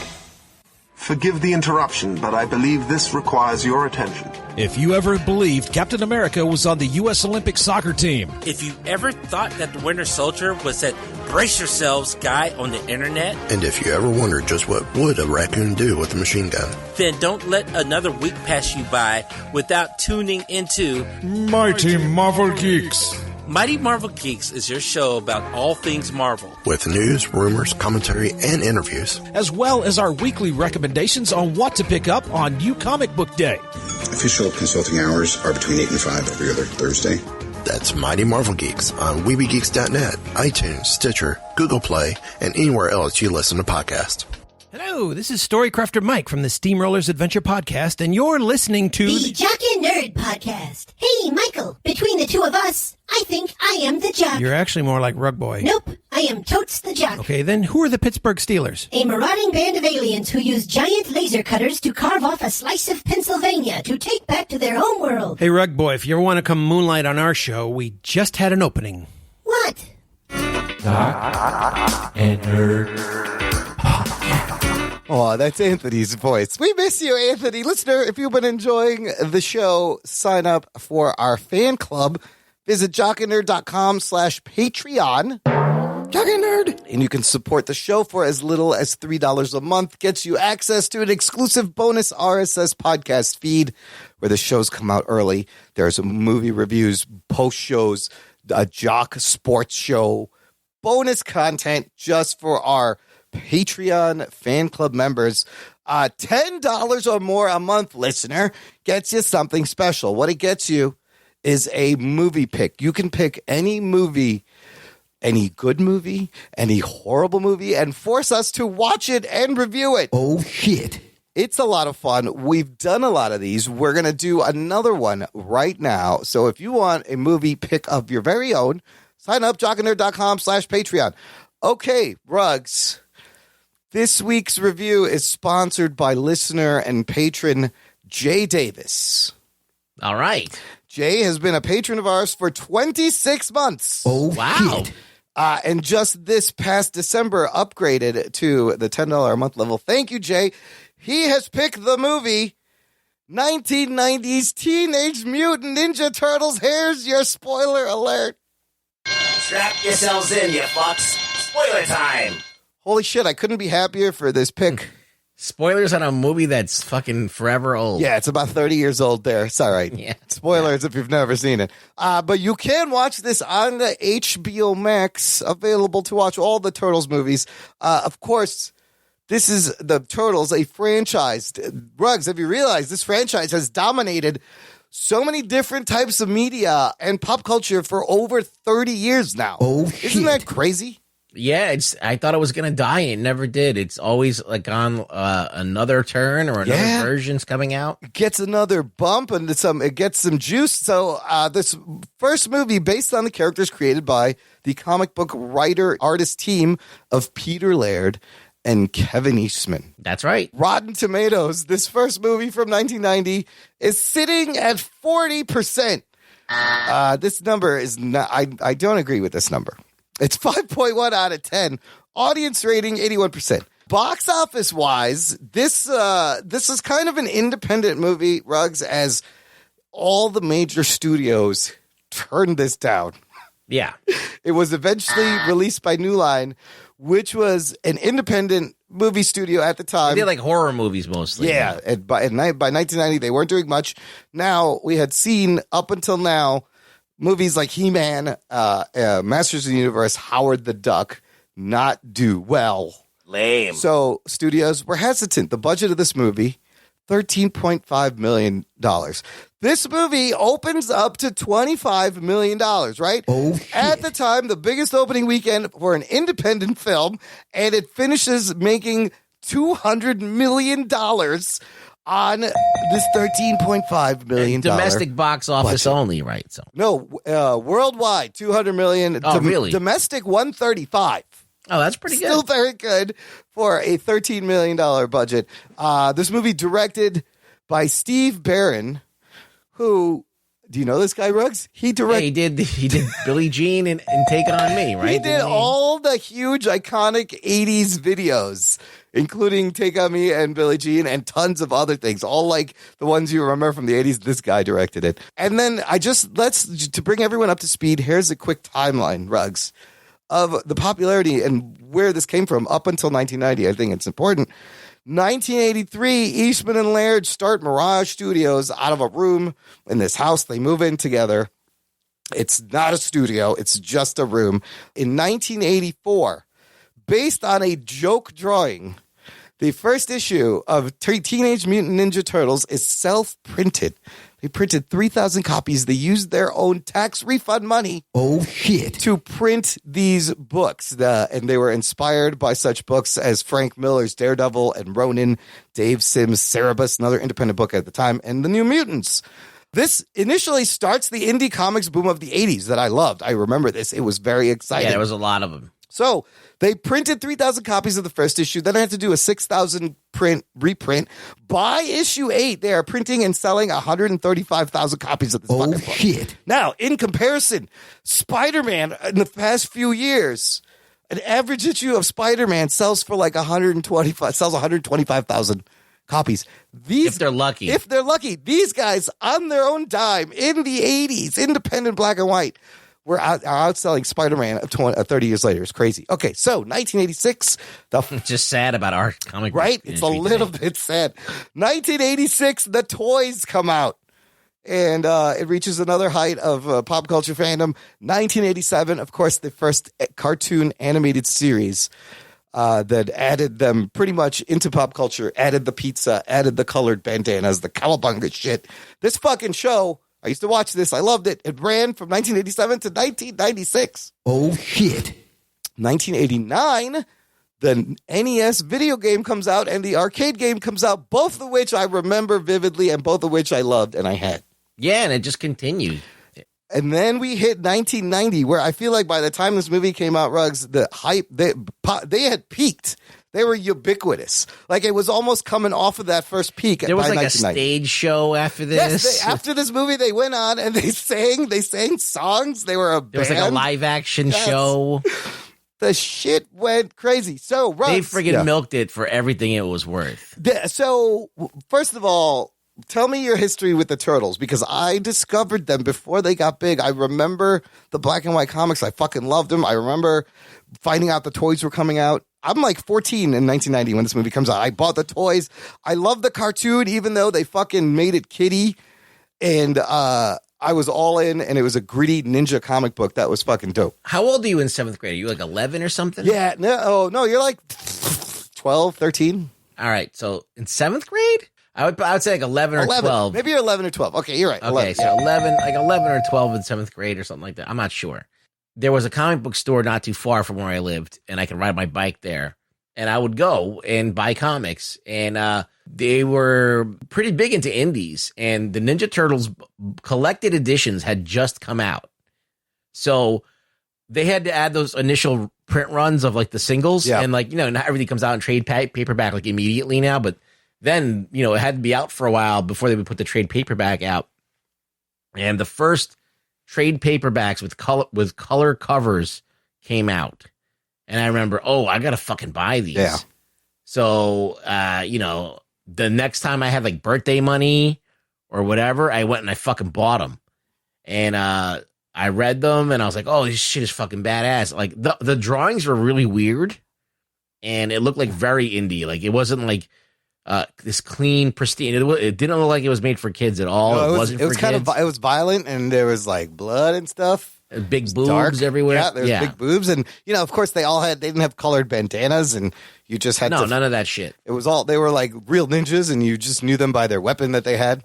Forgive the interruption, but I believe this requires your attention. If you ever believed Captain America was on the U.S. Olympic soccer team. If you ever thought that the Winter Soldier was that brace yourselves guy on the internet. And if you ever wondered just what would a raccoon do with a machine gun. Then don't let another week pass you by without tuning into Mighty Marvel Geeks. Mighty Marvel Geeks is your show about all things Marvel. With news, rumors, commentary, and interviews. As well as our weekly recommendations on what to pick up on New Comic Book Day. Official consulting hours are between 8 and 5 every other Thursday. That's Mighty Marvel Geeks on WeebieGeeks.net, iTunes, Stitcher, Google Play, and anywhere else you listen to podcasts. Hello, this is Storycrafter Mike from the Steamrollers Adventure Podcast, and you're listening to the Jock and Nerd Podcast. Hey, Michael, between the two of us, I think I am the jock. You're actually more like Rug Boy. Nope, I am totes the jock. Okay, then who are the Pittsburgh Steelers? A marauding band of aliens who use giant laser cutters to carve off a slice of Pennsylvania to take back to their home world. Hey, Rug Boy, if you ever want to come moonlight on our show, we just had an opening. What? Jock and Nerd. Oh, that's Anthony's voice. We miss you, Anthony. Listener, if you've been enjoying the show, sign up for our fan club. Visit jockandnerd.com/Patreon. Jock and Nerd. And you can support the show for as little as $3 a month. Gets you access to an exclusive bonus RSS podcast feed where the shows come out early. There's movie reviews, post shows, a jock sports show, bonus content just for our Patreon fan club members. $10 or more a month, listener, gets you something special. What it gets you is a movie pick. You can pick any movie, any good movie, any horrible movie, and force us to watch it and review it. Oh, shit. It's a lot of fun. We've done a lot of these. We're going to do another one right now. So if you want a movie pick of your very own, sign up, jockandnerd.com/Patreon. Okay, Rugs. This week's review is sponsored by listener and patron Jay Davis. All right. Jay has been a patron of ours for 26 months. Oh, wow. shit. And just this past December, upgraded to the $10 a month level. Thank you, Jay. He has picked the movie 1990s Teenage Mutant Ninja Turtles. Here's your spoiler alert. Strap yourselves in, you fucks. Spoiler time. Holy shit, I couldn't be happier for this pick. Spoilers on a movie that's fucking forever old. Yeah, it's about 30 years old there. It's all right. Yeah. Spoilers if you've never seen it. But you can watch this on the HBO Max, available to watch all the Turtles movies. Of course, this is the Turtles, a franchise. Rugs, have you realized this franchise has dominated so many different types of media and pop culture for over 30 years now? Oh, shit. Isn't that crazy? Yeah, I thought it was going to die. It never did. It's always like on another turn or another version's coming out. It gets another bump and it gets some juice. So this first movie, based on the characters created by the comic book writer-artist team of Peter Laird and Kevin Eastman. That's right. Rotten Tomatoes, this first movie from 1990, is sitting at 40%. This number is not, I don't agree with this number. It's 5.1 out of 10. Audience rating, 81%. Box office wise, this is kind of an independent movie, Rugs, as all the major studios turned this down. Yeah. It was eventually released by New Line, which was an independent movie studio at the time. They did like horror movies mostly. Yeah. And by 1990, they weren't doing much. Now, we had seen up until now movies like He-Man, Masters of the Universe, Howard the Duck not do well. Lame. So studios were hesitant. The budget of this movie, $13.5 million. This movie opens up to $25 million, right? Oh, shit. At the time, the biggest opening weekend for an independent film, and it finishes making $200 million on this $13.5 million domestic box office budget. only, right? So No, worldwide, $200 million. Oh, really? Domestic, $135. Oh, that's pretty good. Still very good for a $13 million budget. This movie directed by Steve Barron, who, do you know this guy, Ruggs? He directed. He did Billie Jean and Take On Me, right? He did all the huge iconic 80s videos, including Take On Me and Billie Jean and tons of other things, all like the ones you remember from the 80s. This guy directed it. And then to bring everyone up to speed, here's a quick timeline, Ruggs, of the popularity and where this came from up until 1990. I think it's important. 1983, Eastman and Laird start Mirage Studios out of a room in this house. They move in together. It's not a studio. It's just a room. In 1984, based on a joke drawing, the first issue of Teenage Mutant Ninja Turtles is self-printed. They printed 3,000 copies. They used their own tax refund money. Oh, shit. To print these books. And they were inspired by such books as Frank Miller's Daredevil and Ronin, Dave Sims' Cerebus, another independent book at the time, and The New Mutants. This initially starts the indie comics boom of the 80s that I loved. I remember this. It was very exciting. Yeah, there was a lot of them. So they printed 3,000 copies of the first issue. Then I had to do a 6,000 reprint. By issue 8, they are printing and selling 135,000 copies of this fucking book. Shit. Now, in comparison, Spider-Man in the past few years, an average issue of Spider-Man sells for like 125,000 copies. If they're lucky. If they're lucky. These guys, on their own dime, in the 80s, independent black and white, we're outselling Spider-Man 30 years later. It's crazy. Okay, so 1986. It's just sad about our comic book right? It's a little bit sad. 1986, the toys come out. And it reaches another height of pop culture fandom. 1987, of course, the first cartoon animated series that added them pretty much into pop culture, added the pizza, added the colored bandanas, the cowabunga shit. This fucking show, I used to watch this. I loved it. It ran from 1987 to 1996. Oh, shit. 1989, the NES video game comes out and the arcade game comes out, both of which I remember vividly and both of which I loved and I had. Yeah, and it just continued. And then we hit 1990, where I feel like by the time this movie came out, Ruggs, the hype, they had peaked. They were ubiquitous. Like, it was almost coming off of that first peak. There was like a stage show after this. Yes, after this movie, they went on and they sang songs. They were a band. It was like a live action show. The shit went crazy. So, Ruggs, they friggin' milked it for everything it was worth. So, first of all, tell me your history with the Turtles, because I discovered them before they got big. I remember the black and white comics. I fucking loved them. I remember finding out the toys were coming out. I'm like 14 in 1990 when this movie comes out. I bought the toys. I love the cartoon, even though they fucking made it kiddie. And I was all in, and it was a gritty ninja comic book that was fucking dope. How old are you in 7th grade? Are you like 11 or something? Yeah. No, you're like 12, 13. All right. So in 7th grade? I would say like 11 or 12. Maybe you're 11 or 12. Okay, you're right. Okay, 11. so 11 or 12 in 7th grade or something like that. I'm not sure. There was a comic book store not too far from where I lived, and I could ride my bike there. And I would go and buy comics, and they were pretty big into indies. And the Ninja Turtles collected editions had just come out. So they had to add those initial print runs of like the singles. Yeah. And like, not everything comes out in trade paperback like immediately now, but then, it had to be out for a while before they would put the trade paperback out. And the first trade paperbacks with color covers came out. And I remember, I got to fucking buy these. Yeah. So, the next time I had like birthday money or whatever, I went and I fucking bought them. And I read them and I was like, oh, this shit is fucking badass. Like the drawings were really weird and it looked like very indie. Like it wasn't like this clean, pristine. It didn't look like it was made for kids at all. No, it wasn't for kids. It was violent and there was like blood and stuff. Big boobs dark everywhere. Yeah, there's big boobs. And, of course, they didn't have colored bandanas and you just had none of that shit. It was they were like real ninjas and you just knew them by their weapon that they had.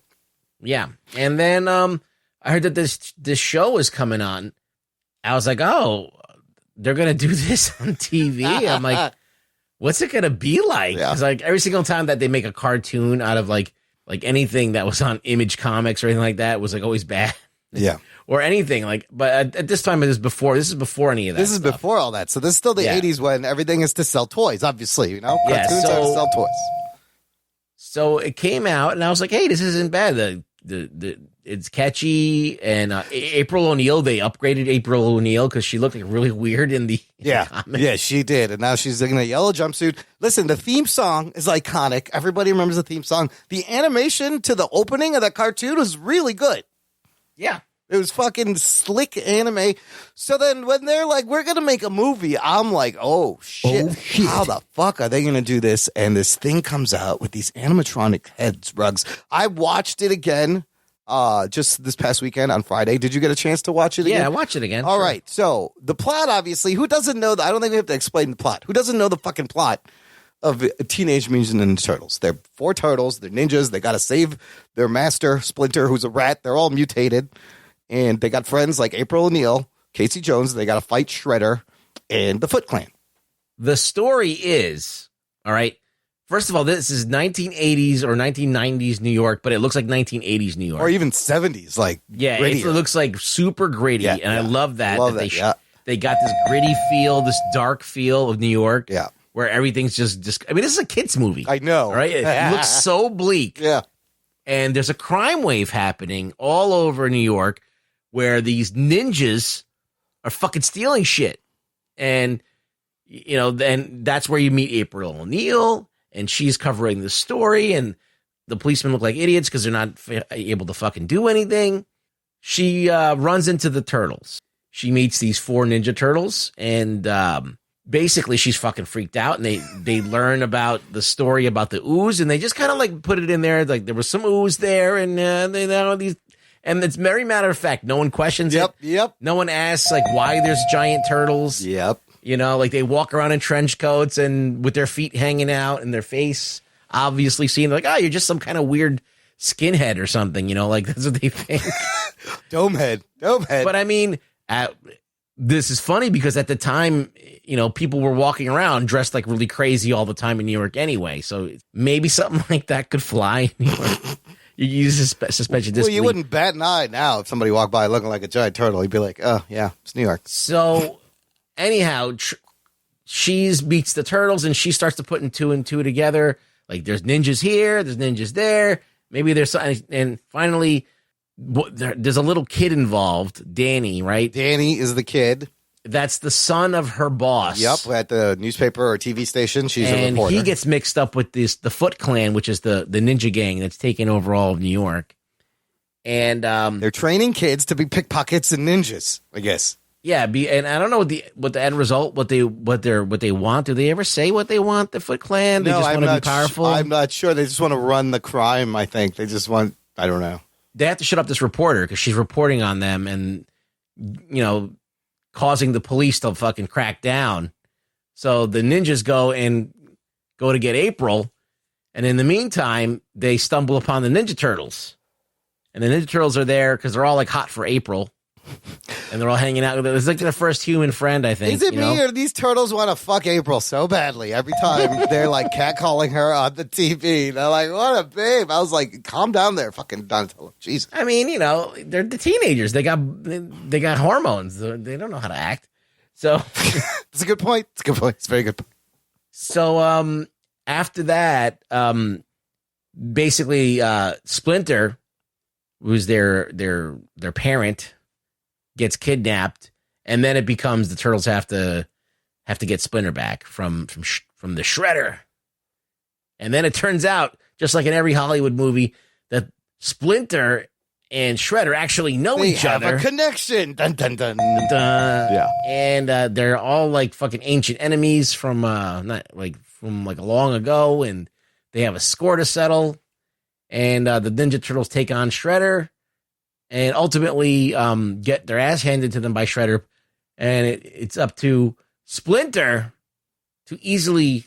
Yeah. And then I heard that this show was coming on. I was like, oh, they're going to do this on TV. I'm like, what's it going to be like? It's like every single time that they make a cartoon out of like anything that was on Image Comics or anything like that was like always bad. Yeah. Or anything but at this time this is before any of that. This is before all that. So this is still the 80s when everything is to sell toys, obviously, Cartoons are to sell toys. So it came out and I was like, hey, this isn't bad. It's catchy. And April O'Neil, they upgraded April O'Neil because she looked like really weird in the comic. Yeah, she did. And now she's in a yellow jumpsuit. Listen, the theme song is iconic. Everybody remembers the theme song. The animation to the opening of the cartoon was really good. Yeah. It was fucking slick anime. So then when they're like, we're going to make a movie, I'm like, oh shit. How the fuck are they going to do this? And this thing comes out with these animatronic heads, Rugs. I watched it again just this past weekend on Friday. Did you get a chance to watch it again? Yeah, I watched it again. All right. So the plot, obviously, who doesn't know I don't think we have to explain the plot. Who doesn't know the fucking plot of Teenage Mutant Ninja Turtles? They're 4 turtles. They're ninjas. They got to save their master, Splinter, who's a rat. They're all mutated. And they got friends like April O'Neil, Casey Jones. They got to fight Shredder and the Foot Clan. The story is, all right, first of all, this is 1980s or 1990s New York, but it looks like 1980s New York. Or even 70s, it looks like super gritty. I love that. They got this gritty feel, this dark feel of New York. Yeah. Where everything's just this is a kid's movie. I know. Right? It looks so bleak. Yeah. And there's a crime wave happening all over New York, where these ninjas are fucking stealing shit. And, then that's where you meet April O'Neil, and she's covering the story, and the policemen look like idiots because they're not able to fucking do anything. She runs into the turtles. She meets these 4 Ninja Turtles, and basically she's fucking freaked out, and they learn about the story about the ooze, and they just kind of like put it in there, like there was some ooze there, and they know these... And it's very matter of fact. No one questions it. Yep. No one asks like why there's giant turtles. Yep. Like they walk around in trench coats and with their feet hanging out and their face obviously seen like, oh, you're just some kind of weird skinhead or something. Like that's what they think. Dome head. But I mean, this is funny because at the time, people were walking around dressed like really crazy all the time in New York anyway. So maybe something like that could fly in New York. You use suspension disbelief. Well, you wouldn't bat an eye now if somebody walked by looking like a giant turtle. You'd be like, oh, yeah, it's New York. So anyhow, she meets the turtles and she starts to put two and two together. Like there's ninjas here, there's ninjas there. Maybe there's something. And finally, there's a little kid involved, Danny, right? Danny is the kid. That's the son of her boss. Yep, at the newspaper or TV station. She's a reporter. And he gets mixed up with the Foot Clan, which is the ninja gang that's taken over all of New York. And they're training kids to be pickpockets and ninjas, I guess. Yeah, and I don't know what the end result, what they want. Do they ever say what they want? The Foot Clan? They just want to be powerful. I'm not sure. They just want to run the crime. I think they just want. I don't know. They have to shut up this reporter because she's reporting on them and causing the police to fucking crack down. So the ninjas go to get April, and in the meantime, they stumble upon the Ninja Turtles, and the Ninja Turtles are there because they're all like hot for April. And they're all hanging out. It's like their first human friend, I think. Is it me or these turtles want to fuck April so badly? Every time they're like catcalling her on the TV. They're like, what a babe. I was like, calm down there, fucking Donatello. Jesus. I mean, they're the teenagers. They got hormones. They don't know how to act. So it's a good point. It's a good point. It's a very good point. So after that, basically Splinter, who's their parent, gets kidnapped, and then it becomes the turtles have to get Splinter back from the Shredder. And then it turns out, just like in every Hollywood movie, that Splinter and Shredder actually know each other. They have a connection. Dun, dun, dun. Dun, dun. Yeah. And they're all like fucking ancient enemies from long ago, and they have a score to settle. And the Ninja Turtles take on Shredder and ultimately get their ass handed to them by Shredder. And it's up to Splinter to easily,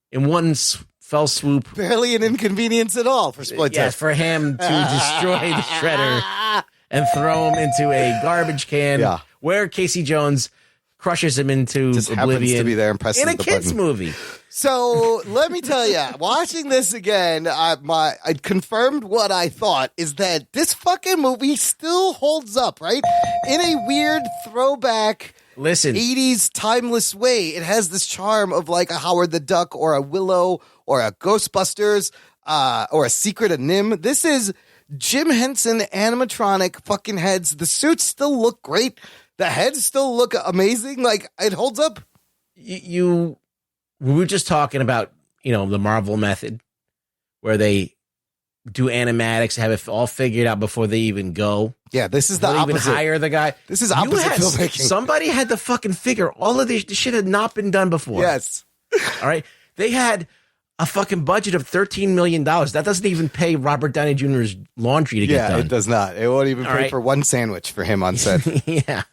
in one fell swoop. Barely an inconvenience at all for Splinter. Yes, for him to destroy the Shredder and throw him into a garbage can where Casey Jones crushes him into just oblivion. Happens to be there and presses in a the kid's button. movie. So let me tell you, watching this again, I confirmed what I thought is that this fucking movie still holds up, right? In a weird throwback, 80s timeless way. It has this charm of like a Howard the Duck or a Willow or a Ghostbusters or a Secret of Nim. This is Jim Henson animatronic fucking heads. The suits still look great. The heads still look amazing. Like, it holds up. We were just talking about, the Marvel method where they do animatics, have it all figured out before they even go. Yeah, this is the opposite. Even hire the guy. This is opposite filmmaking. Somebody had to fucking figure all of this shit had not been done before. Yes. All right. They had a fucking budget of $13 million. That doesn't even pay Robert Downey Jr.'s laundry to get done. Yeah, it does not. It won't even pay for one sandwich for him on set. Yeah.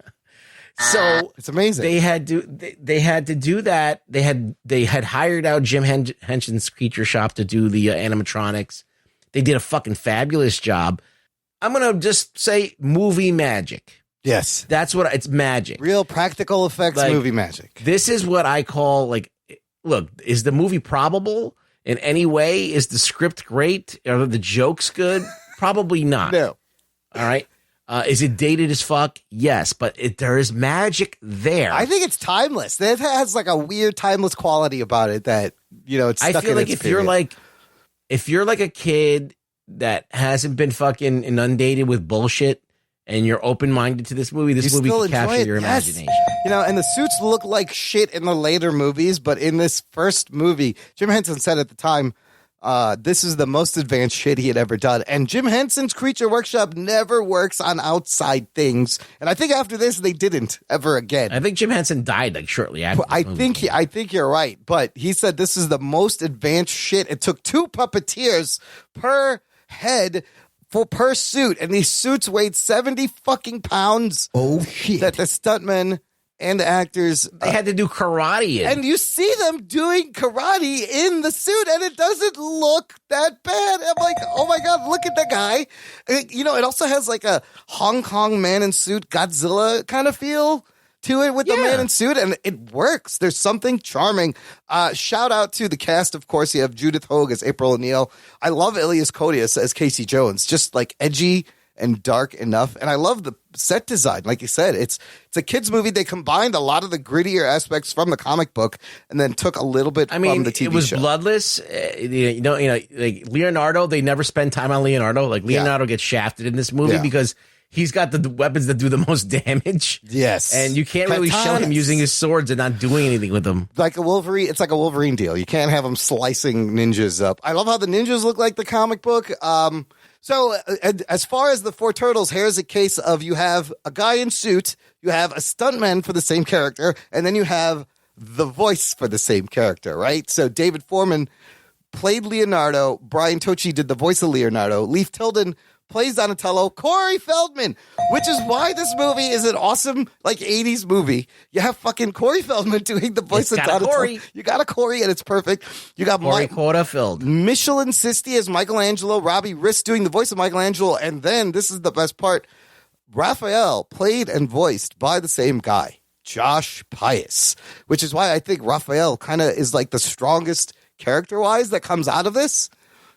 So it's amazing. They had to do that. They had hired out Jim Henson's Creature Shop to do the animatronics. They did a fucking fabulous job. I'm gonna just say movie magic. Yes, that's what it's magic. Real practical effects, movie magic. This is what I call look. Is the movie probable in any way? Is the script great? Are the jokes good? Probably not. No. All right. Is it dated as fuck? Yes, but there is magic there. I think it's timeless. It has like a weird timeless quality about it that, it's stuck I feel in like its if you're like a kid that hasn't been fucking inundated with bullshit and you're open-minded to this movie, this movie can capture your imagination. And the suits look like shit in the later movies, but in this first movie, Jim Henson said at the time, this is the most advanced shit he had ever done. And Jim Henson's Creature Workshop never works on outside things. And I think after this, they didn't ever again. I think Jim Henson died shortly after. I think you're right. But he said this is the most advanced shit. It took 2 puppeteers per head per suit. And these suits weighed 70 fucking pounds. Oh, shit. That the stuntmen and the actors, they had to do karate. And you see them doing karate in the suit, and it doesn't look that bad. I'm like, oh my God, look at the guy. It also has like a Hong Kong man in suit Godzilla kind of feel to it with the man in suit, and it works. There's something charming. Shout out to the cast, of course. You have Judith Hogue as April O'Neil. I love Elias Koteas as Casey Jones, just like edgy and dark enough. And I love the set design. Like you said, it's a kids movie. They combined a lot of the grittier aspects from the comic book and then took a little bit from the TV show. It was bloodless. Like Leonardo, they never spend time on Leonardo. Like Leonardo gets shafted in this movie because he's got the weapons that do the most damage. Yes. And you can't really show him using his swords and not doing anything with them. Like a Wolverine. It's like a Wolverine deal. You can't have him slicing ninjas up. I love how the ninjas look like the comic book. So as far as the Four Turtles, here's a case of you have a guy in suit, you have a stuntman for the same character, and then you have the voice for the same character, right? So David Foreman played Leonardo. Brian Tochi did the voice of Leonardo. Leif Tilden plays Donatello. Corey Feldman, which is why this movie is an awesome, 80s movie. You have fucking Corey Feldman doing the voice of Donatello. Corey. You got a Corey, and it's perfect. You got Corey Quarterfield. Michelin Sisti as Michelangelo. Robbie Riss doing the voice of Michelangelo. And then, this is the best part, Raphael played and voiced by the same guy, Josh Pius, which is why I think Raphael kind of is like the strongest character-wise that comes out of this.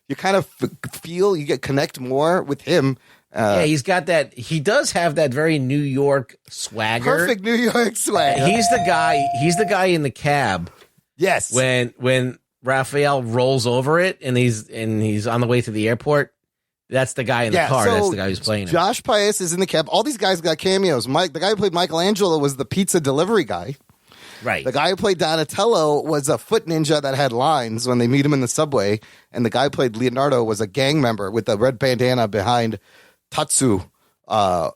You kind of feel you connect more with him. He's got that. He does have that very New York swagger. Perfect New York swagger. He's the guy. He's the guy in the cab. Yes. When Raphael rolls over it and he's on the way to the airport, that's the guy in the car. That's the guy who's playing him. Josh Pius is in the cab. All these guys got cameos. The guy who played Michelangelo was the pizza delivery guy. Right. The guy who played Donatello was a foot ninja that had lines when they meet him in the subway. And the guy who played Leonardo was a gang member with a red bandana behind Tatsu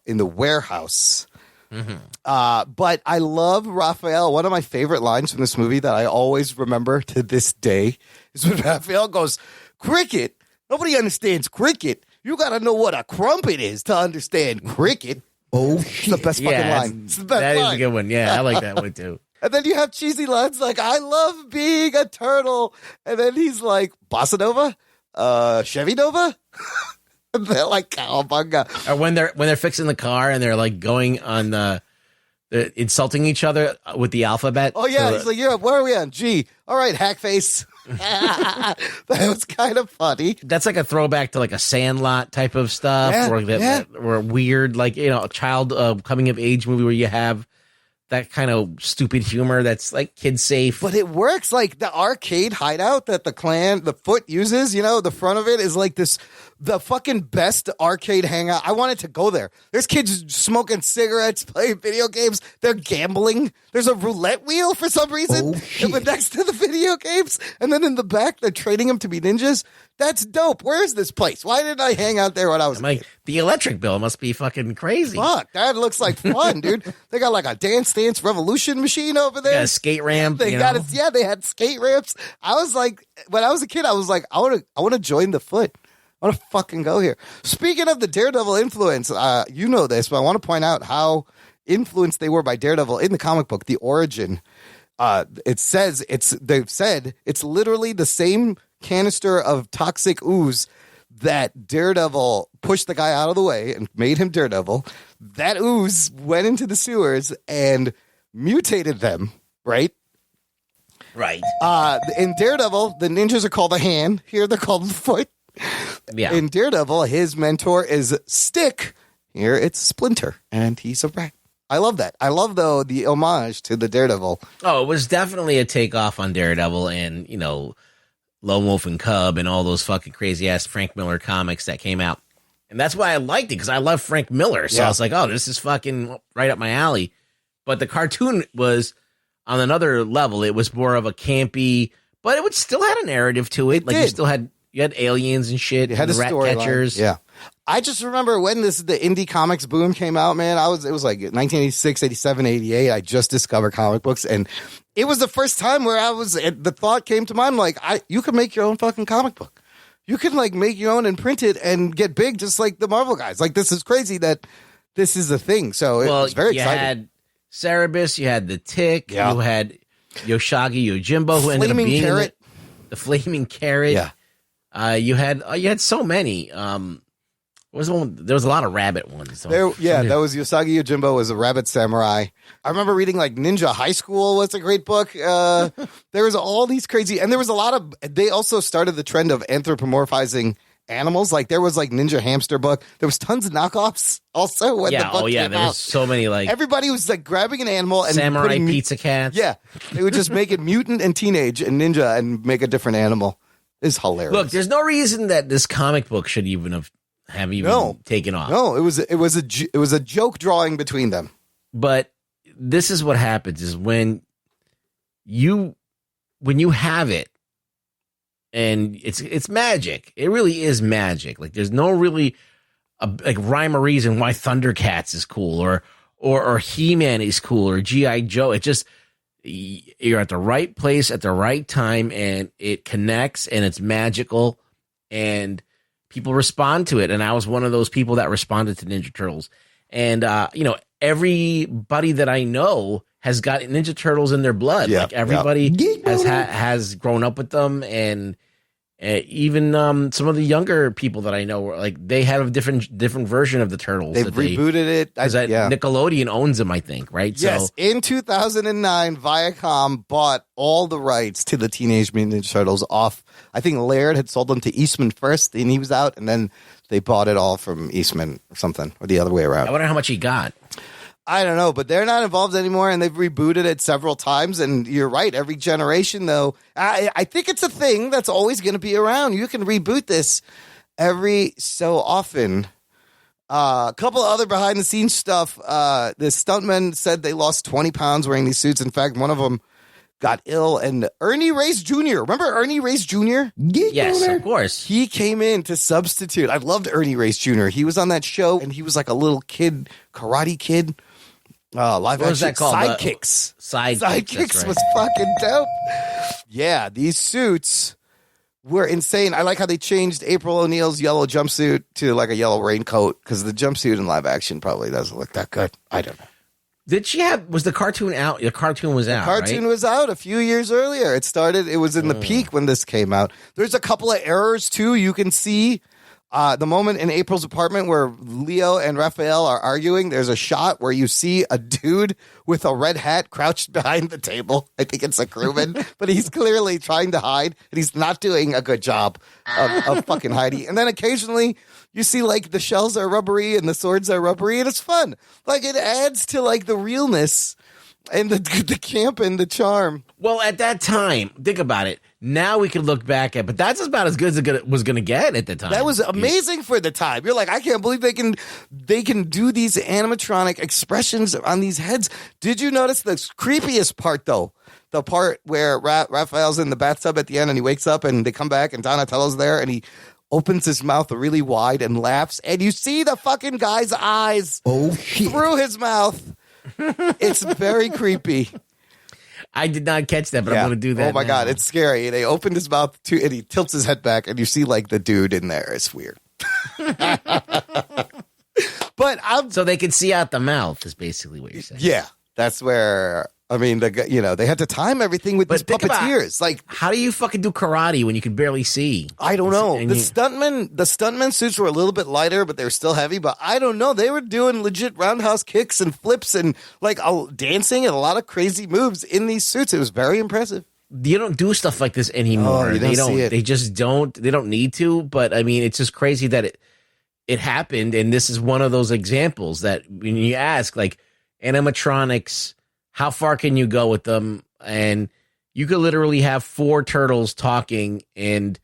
in the warehouse. Mm-hmm. But I love Raphael. One of my favorite lines from this movie that I always remember to this day is when Raphael goes, "Cricket? Nobody understands cricket. You got to know what a crumpet is to understand cricket." Oh, shit. It's the best fucking line. It's the best line. That is a good one. Yeah, I like that one too. And then you have cheesy lines like, "I love being a turtle." And then he's like, "Bossa Nova? Chevy Nova?" And they're like, "Cowabunga." Or when they're fixing the car and they're like going on they're insulting each other with the alphabet. Oh, yeah. He's like, "Where are we on? G. All right, hackface." That was kind of funny. That's like a throwback to like a Sandlot type of stuff or weird, a child coming of age movie where you have that kind of stupid humor that's like kid safe. But it works. Like the arcade hideout that the Foot uses, the front of it is like the fucking best arcade hangout. I wanted to go there. There's kids smoking cigarettes, playing video games. They're gambling. There's a roulette wheel for some reason next to the video games. And then in the back, they're training them to be ninjas. That's dope. Where is this place? Why didn't I hang out there when I was like, the electric bill must be fucking crazy. Fuck, that looks like fun, dude. They got like a Dance Revolution machine over there. Got a skate ramp. They had skate ramps. I was like, when I was a kid, I was like, I want to join the Foot. I want to fucking go here. Speaking of the Daredevil influence, you know this, but I want to point out how influenced they were by Daredevil in the comic book, the origin. They've said it's literally the same canister of toxic ooze that Daredevil pushed the guy out of the way and made him Daredevil. That ooze went into the sewers and mutated them, right? Right. In Daredevil, the ninjas are called the Hand. Here they're called the Foot. Yeah. In Daredevil, his mentor is Stick. Here it's Splinter, and he's a rat. I love that. I love, though, the homage to the Daredevil. Oh, it was definitely a takeoff on Daredevil and, Lone Wolf and Cub and all those fucking crazy-ass Frank Miller comics that came out. And that's why I liked it, because I love Frank Miller. So I was like, oh, this is fucking right up my alley. But the cartoon was on another level. It was more of a campy, but it still had a narrative to it. You had aliens and shit. You had and the rat catchers. Yeah. I just remember when the indie comics boom came out, man. It was like 1986, 87, 88. I just discovered comic books, and it was the first time where the thought came to mind, like, you could make your own fucking comic book. You could make your own and print it and get big just like the Marvel guys. Like, this is crazy that this is a thing. So it was very exciting. You had Cerebus, you had the Tick, you had Yoshagi Yojimbo, who ended up being the Flaming Carrot. Yeah. You had so many. There was a lot of rabbit ones. So. That was Usagi Yojimbo was a rabbit samurai. I remember reading like Ninja High School was a great book. There was all these crazy, and there was a lot of. They also started the trend of anthropomorphizing animals. Like there was like Ninja Hamster book. There was tons of knockoffs also when the book came there out. was so many like everybody was like grabbing an animal and samurai pizza cats. Yeah, they would just make it mutant and teenage and ninja and make a different animal. It's hilarious. Look, there's no reason that this comic book should even have taken off. No, it was a joke drawing between them. But this is what happens is when you have it and it's magic. It really is magic. Like there's no really like rhyme or reason why Thundercats is cool or He-Man is cool or G.I. Joe. It just you're at the right place at the right time and it connects and it's magical and people respond to it. And I was one of those people that responded to Ninja Turtles. And, everybody that I know has got Ninja Turtles in their blood. Like everybody has grown up with them. And even some of the younger people that I know, like they have a different version of the Turtles. They've rebooted it. Nickelodeon owns them, I think, right? Yes. So, in 2009, Viacom bought all the rights to the Teenage Mutant Ninja Turtles off. I think Laird had sold them to Eastman first, and he was out, and then they bought it all from Eastman or something, or the other way around. I wonder how much he got. I don't know, but they're not involved anymore, and they've rebooted it several times. And you're right, every generation, though, I think it's a thing that's always going to be around. You can reboot this every so often. A couple of other behind-the-scenes stuff. The stuntmen said they lost 20 pounds wearing these suits. In fact, one of them got ill, and Ernie Reyes Jr. Remember Ernie Reyes Jr.? Yes, of course. He came in to substitute. I loved Ernie Reyes Jr. He was on that show, and he was like a little kid, karate kid. Live what was that called? Sidekicks. Sidekicks was fucking dope. Yeah, these suits were insane. I like how they changed April O'Neil's yellow jumpsuit to like a yellow raincoat because the jumpsuit in live action probably doesn't look that good. I don't know. Was the cartoon out? The cartoon was out, right? The cartoon was out a few years earlier. It was in the peak when this came out. There's a couple of errors, too. You can see the moment in April's apartment where Leo and Raphael are arguing. There's a shot where you see a dude with a red hat crouched behind the table. I think it's a crewman, but he's clearly trying to hide, and he's not doing a good job of fucking hiding. And then occasionally you see like the shells are rubbery and the swords are rubbery, and it's fun. Like it adds to like the realness and the camp and the charm. Well, at that time, think about it. Now we can look back at, but that's about as good as it was going to get at the time. That was amazing for the time. You're like, I can't believe they can do these animatronic expressions on these heads. Did you notice the creepiest part though? The part where Raphael's in the bathtub at the end and he wakes up and they come back and Donatello's there and he opens his mouth really wide and laughs and you see the fucking guy's eyes through his mouth. It's very creepy. I did not catch that, but I'm going to do that. Oh my God, it's scary. They opened his mouth too, and he tilts his head back, and you see like the dude in there. It's weird. But so they can see out the mouth is basically what you're saying. Yeah, that's where. I mean, they had to time everything with these puppeteers. Like, how do you fucking do karate when you can barely see? I don't know. The stuntmen suits were a little bit lighter, but they were still heavy. But I don't know. They were doing legit roundhouse kicks and flips and like dancing and a lot of crazy moves in these suits. It was very impressive. You don't do stuff like this anymore. You don't see it. They just don't. They don't need to. But I mean, it's just crazy that it happened, and this is one of those examples that when you ask, like, animatronics, how far can you go with them? And you could literally have 4 turtles talking and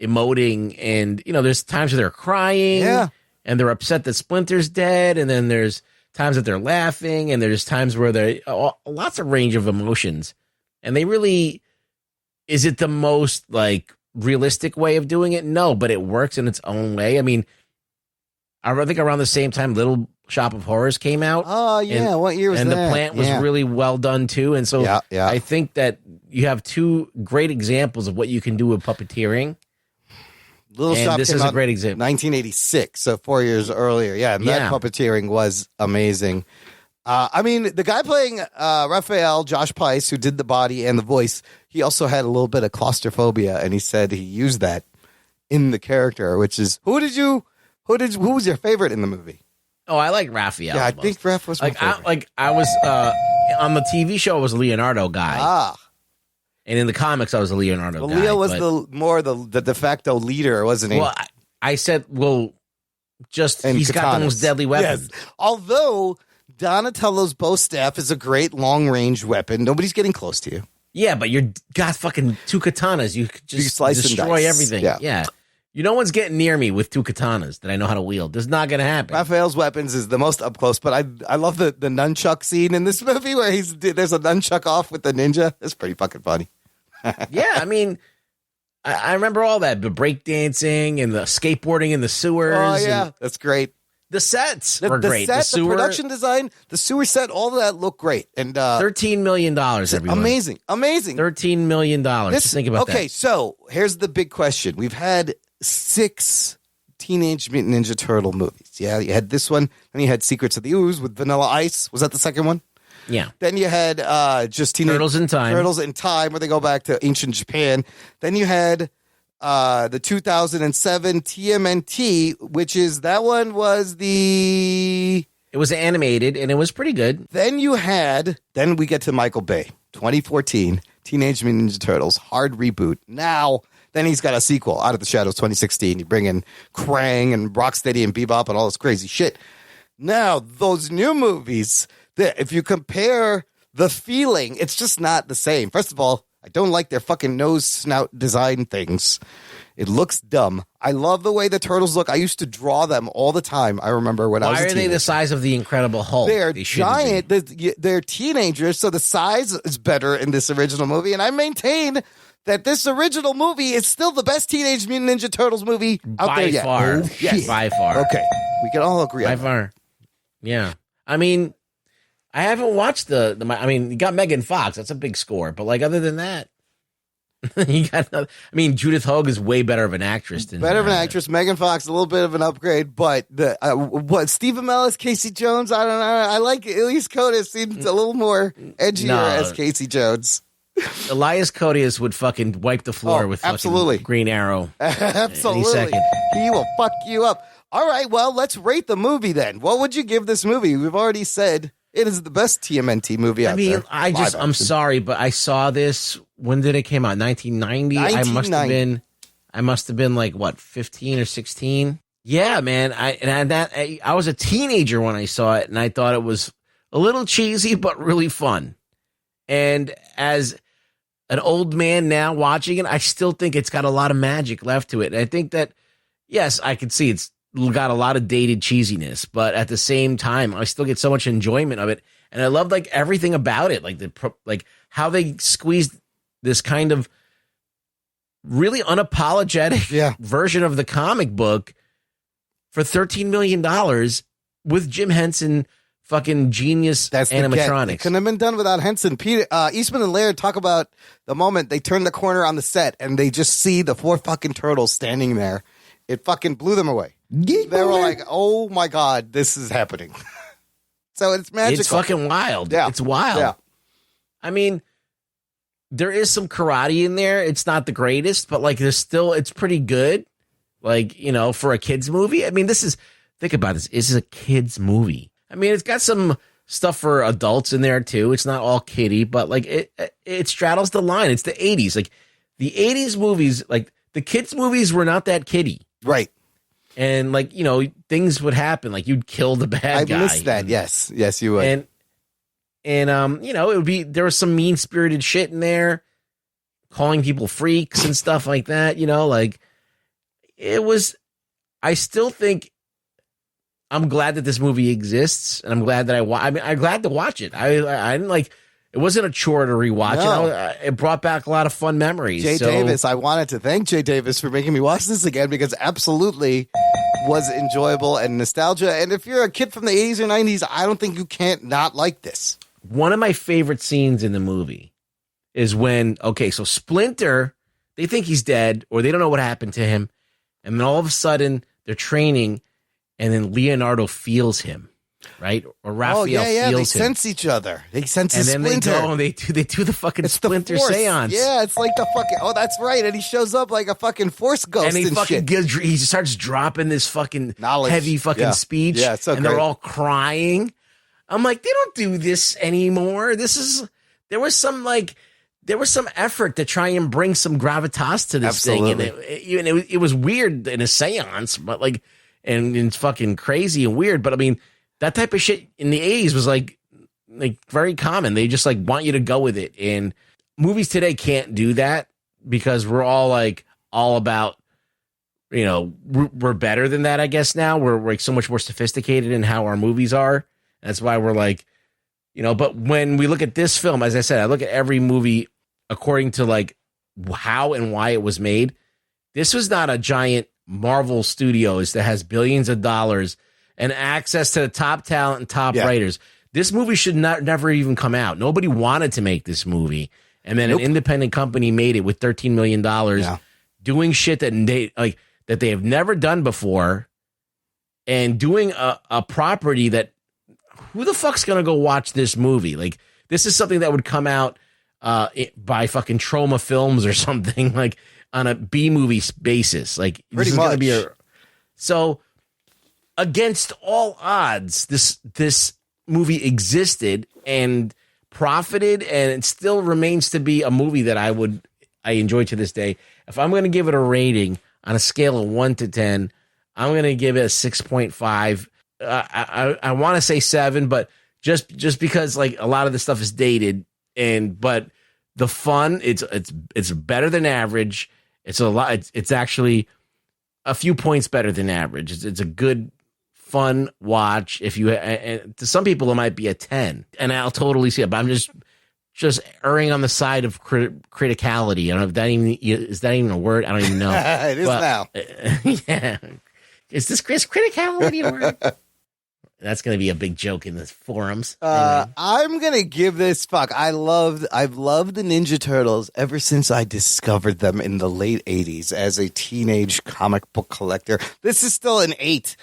emoting, and there's times where they're crying, and they're upset that Splinter's dead, and then there's times that they're laughing, and there's times where they're lots of range of emotions. And they really, is it the most like realistic way of doing it? No, but it works in its own way. I mean, I think around the same time, Little Shop of Horrors came out. Oh, yeah. What year was that? And the plant was really well done, too. And so I think that you have 2 great examples of what you can do with puppeteering. Little Shop this is a great example. 1986, so 4 years earlier. Yeah, and that puppeteering was amazing. I mean, the guy playing Raphael, Josh Pais, who did the body and the voice, he also had a little bit of claustrophobia, and he said he used that in the character, which is, who did you Who was your favorite in the movie? Oh, I like Raphael. Yeah, I the most. think Raph was my favorite. I was on the TV show. I was a Leonardo guy. And in the comics, I was a Leonardo guy. Leo was the de facto leader, wasn't he? Well, I said, he's got the most deadly weapon. Yes. Although Donatello's bow staff is a great long range weapon, nobody's getting close to you. Yeah, but you got fucking 2 katanas. You could just destroy everything. Yeah. No one's getting near me with 2 katanas that I know how to wield. This is not going to happen. Raphael's weapons is the most up close, but I love the nunchuck scene in this movie where there's a nunchuck off with the ninja. It's pretty fucking funny. Yeah, I mean, I remember all that. The breakdancing and the skateboarding in the sewers. Oh, yeah. That's great. The sets were great. The production design, the sewer set, all of that looked great. And $13 million, everyone. Amazing. $13 million. Just think about that. Okay, so here's the big question. We've had 6 Teenage Mutant Ninja Turtle movies. Yeah, you had this one. Then you had Secrets of the Ooze with Vanilla Ice. Was that the second one? Yeah. Then you had just Turtles in Time. Turtles in Time, where they go back to ancient Japan. Then you had the 2007 TMNT, which is that one was It was animated and it was pretty good. Then we get to Michael Bay, 2014 Teenage Mutant Ninja Turtles hard reboot. Then he's got a sequel, Out of the Shadows, 2016. You bring in Krang and Rocksteady and Bebop and all this crazy shit. Now those new movies, if you compare the feeling, it's just not the same. First of all, I don't like their fucking nose snout design things. It looks dumb. I love the way the turtles look. I used to draw them all the time. I remember when I was a teenager. Why are they the size of the Incredible Hulk? They're giant. They're teenagers, so the size is better in this original movie. And I maintain that this original movie is still the best Teenage Mutant Ninja Turtles movie out there yet. Far. Yes. By far. Okay. We can all agree on that. By far. Yeah. I mean, I haven't watched you got Megan Fox. That's a big score. But other than that, Judith Hogue is way better of an actress than Megan Fox, a little bit of an upgrade, but Stephen Amell, Casey Jones, I don't know. I like Elias Koteas. Seems a little more edgier as Casey Jones. Elias Koteas would fucking wipe the floor with absolutely Green Arrow. Absolutely. Any second. He will fuck you up. All right, well, let's rate the movie then. What would you give this movie? We've already said it is the best TMNT movie out there. I'm sorry, but I saw this. When did it come out? 1990? I must have been 15 or 16? Yeah, man. I was a teenager when I saw it, and I thought it was a little cheesy, but really fun. And as an old man now watching it, I still think it's got a lot of magic left to it. And I think that, yes, I can see it's got a lot of dated cheesiness, but at the same time, I still get so much enjoyment of it. And I love everything about it, how they squeezed this kind of really unapologetic version of the comic book for $13 million with Jim Henson. Fucking genius animatronics. It couldn't have been done without Henson. Eastman and Laird talk about the moment they turn the corner on the set and they just see the 4 fucking turtles standing there. It fucking blew them away. They were like, oh my God, this is happening. So it's magical. It's fucking wild. Yeah. It's wild. Yeah. I mean, there is some karate in there. It's not the greatest, but it's pretty good. For a kid's movie. I mean, think about this. This is a kid's movie. I mean, it's got some stuff for adults in there too. It's not all kiddie, but it straddles the line. It's the 80s. The 80s movies, the kids' movies were not that kiddie. Right. And things would happen. You'd kill the bad guy. I missed that. Yes, you would. And it would be, there was some mean spirited shit in there, calling people freaks and stuff like that. It was. I still think. I'm glad that this movie exists, and I'm glad that I'm glad to watch it. I didn't it wasn't a chore to rewatch it. It brought back a lot of fun memories. Jay Davis, I wanted to thank Jay Davis for making me watch this again because absolutely was enjoyable and nostalgia. And if you're a kid from the 80s or 90s, I don't think you can't not like this. One of my favorite scenes in the movie is when, so Splinter, they think he's dead or they don't know what happened to him. And then all of a sudden they're training and then Leonardo feels him. right? Or Raphael yeah. They feels him. sense each other. They sense And his then splinter. they go and they do the fucking splinter seance. Yeah, it's like the fucking. Oh, that's right. And he shows up like a fucking force ghost. And he fucking shit. he starts dropping this fucking Knowledge. heavy fucking speech. Yeah, it's so and great. they're all crying. I'm like, they don't do this anymore. There was some effort to try and bring some gravitas to this thing, and it was weird in a seance, but like, and it's fucking crazy and weird. But I mean, that type of shit in the 80s was like very common. They just like want you to go with it, and movies today can't do that because we're all about, we're better than that. I guess now we're like so much more sophisticated in how our movies are. That's why we're like, but when we look at this film, as I said, I look at every movie according to like how and why it was made. This was not a giant Marvel Studios that has billions of dollars and access to the top talent and top writers. This movie should never even come out. Nobody wanted to make this movie. And then an independent company made it with $13 million doing shit that they have never done before, and doing a property that, who the fuck's gonna go watch this movie? Like, this is something that would come out by fucking Troma Films or something, like on a B movie basis. Like, pretty this is much. gonna be so against all odds, this movie existed and profited, and it still remains to be a movie that I enjoy to this day. If I'm gonna give it a rating on a scale of 1 to 10, I'm gonna give it a 6.5. I want to say 7, but just because like a lot of the stuff is dated, but the fun, it's better than average. It's a lot. It's actually a few points better than average. It's a good, fun watch. If you, and to some people it might be a 10, and I'll totally see it. But I'm just erring on the side of criticality. I don't know if that is that even a word. I don't even know. It is now. Yeah. Is this criticality a word? That's going to be a big joke in the forums. I'm going to give this I've loved the Ninja Turtles ever since I discovered them in the late 80s as a teenage comic book collector. This is still an 8.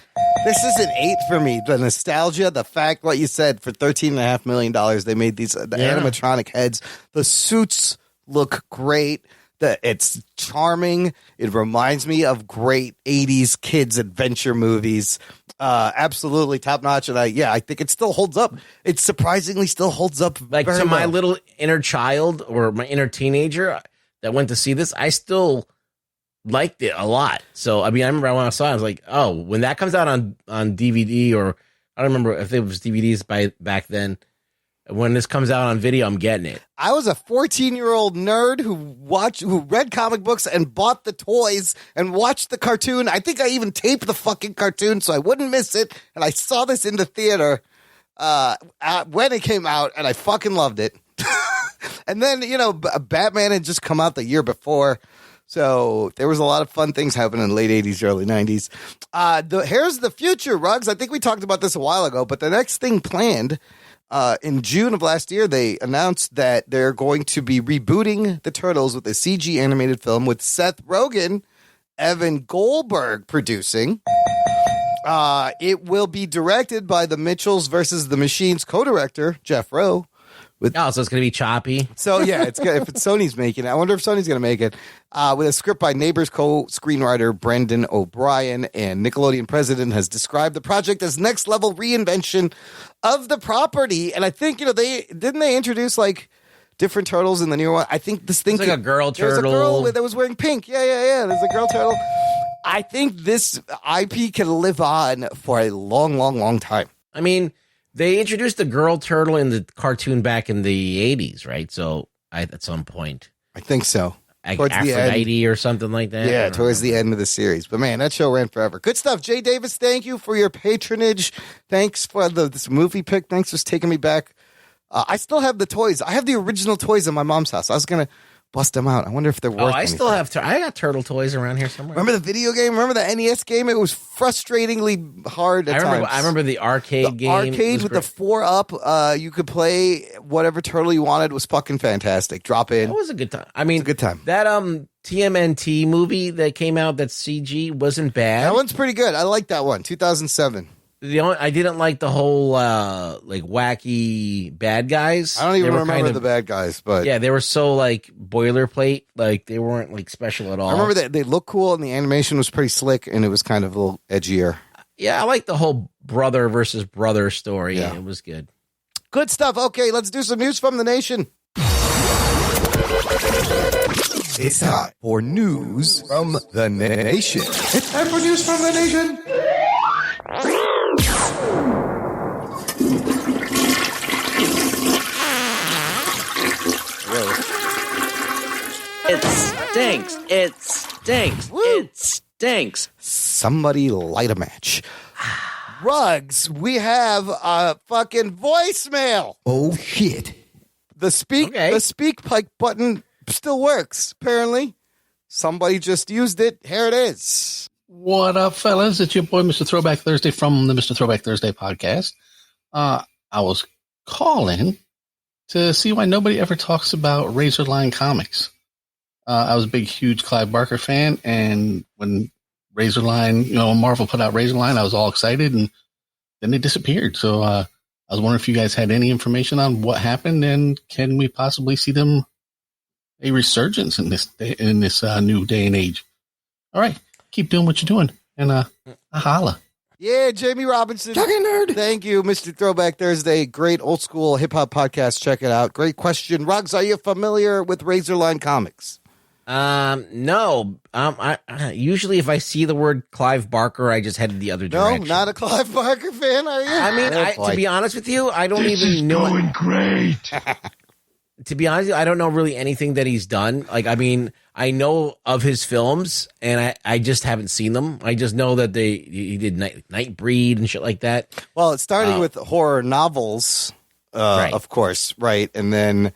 This is an 8 for me. The nostalgia, the fact, what you said, for $13.5 million, they made these animatronic heads. The suits look great. It's charming. It reminds me of great 80s kids adventure movies. Absolutely top notch. And I think it still holds up. It surprisingly still holds up. Like, to my little inner child or my inner teenager that went to see this, I still liked it a lot. So, I mean, I remember when I saw it, I was like, oh, when that comes out on DVD, or I don't remember if it was DVDs back then. When this comes out on video, I'm getting it. I was a 14-year-old nerd who read comic books and bought the toys and watched the cartoon. I think I even taped the fucking cartoon so I wouldn't miss it. And I saw this in the theater when it came out, and I fucking loved it. And then, Batman had just come out the year before. So there was a lot of fun things happening in the late 80s, early 90s. Here's the future, Ruggs. I think we talked about this a while ago, but the next thing planned in June of last year, they announced that they're going to be rebooting the Turtles with a CG animated film with Seth Rogen, Evan Goldberg producing. It will be directed by the Mitchells versus the Machines co-director, Jeff Rowe. So it's going to be choppy. So, yeah, it's good. If it's Sony's making it, I wonder if Sony's going to make it. With a script by Neighbors co-screenwriter Brendan O'Brien, and Nickelodeon president has described the project as next level reinvention of the property. And I think, they introduce like different turtles in the newer one. I think this thing like a girl turtle. There's a girl that was wearing pink. Yeah. There's a girl turtle. I think this IP can live on for a long, long, long time. I mean, they introduced the girl turtle in the cartoon back in the 80s, right? So at some point, I think so. Towards Aphrodite or something like that. Yeah, towards the end of the series. But man, that show ran forever. Good stuff. Jay Davis, thank you for your patronage. Thanks for this movie pick. Thanks for taking me back. I still have the toys. I have the original toys in my mom's house. I was going to bust them out. I wonder if they're worth anything. Still have I got turtle toys around here somewhere. Remember the video game? Remember the NES game? It was frustratingly hard at times. I remember the arcade game. Arcade with the 4-up. You could play whatever turtle you wanted. It was fucking fantastic. Drop in. That was a good time. I mean, a good time. That TMNT movie that came out, that CG, wasn't bad. That one's pretty good. I like that one. 2007. I didn't like the whole like wacky bad guys. I don't even They were remember kind of- the bad guys, but Yeah, they were so like boilerplate, like they weren't like special at all. I remember that they looked cool and the animation was pretty slick and it was kind of a little edgier. Yeah, I like the whole brother versus brother story. Yeah. It was good. Good stuff. Okay, let's do some news from the nation. It's time for news from the nation. It's time for news from the nation. It stinks. It stinks. It stinks. Somebody light a match. Rugs, we have a fucking voicemail. Oh shit. The speak pike button still works, apparently. Somebody just used it. Here it is. What up, fellas? It's your boy, Mr. Throwback Thursday from the Mr. Throwback Thursday podcast. I was calling to see why nobody ever talks about Razorline comics. I was a big, huge Clive Barker fan, and when Razorline, Marvel put out Razorline, I was all excited, and then they disappeared. So I was wondering if you guys had any information on what happened, and can we possibly see them a resurgence in this new day and age? All right, keep doing what you're doing, and holla. Yeah, Jamie Robinson. Talking nerd. Thank you, Mr. Throwback Thursday. Great old school hip hop podcast. Check it out. Great question. Ruggs, are you familiar with Razorline comics? No. I usually if I see the word Clive Barker, I just head the other direction. No, not a Clive Barker fan, are you? I mean, to be honest with you, I don't even know. Going great. To be honest, I don't know really anything that he's done. Like, I mean, I know of his films, and I just haven't seen them. I just know that he did Nightbreed and shit like that. Well, it's starting with horror novels, Right. of course, right? And then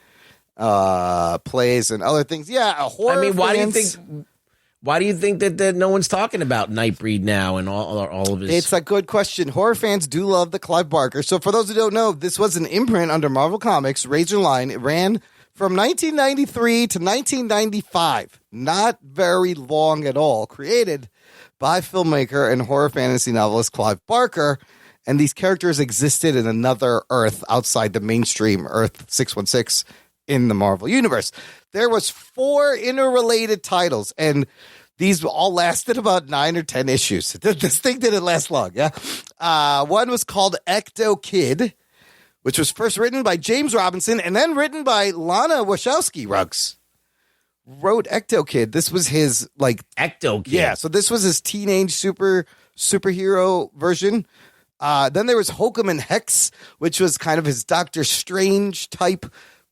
plays and other things. Yeah, horror. I mean, why fans, do you think that no one's talking about Nightbreed now and all of his? It's a good question. Horror fans do love the Clive Barker. So for those who don't know, this was an imprint under Marvel Comics, Razorline. It ran from 1993 to 1995. Not very long at all. Created by filmmaker and horror fantasy novelist Clive Barker. And these characters existed in another Earth outside the mainstream Earth 616 in the Marvel Universe. There was 4 interrelated titles, and these all lasted about 9 or 10 issues. This thing didn't last long, yeah? One was called Ecto Kid, which was first written by James Robinson and then written by Lana Wachowski. Ruggs wrote Ecto Kid. This was his, Ecto Kid. Yeah, so this was his teenage superhero version. Then there was Hokum and Hex, which was kind of his Doctor Strange type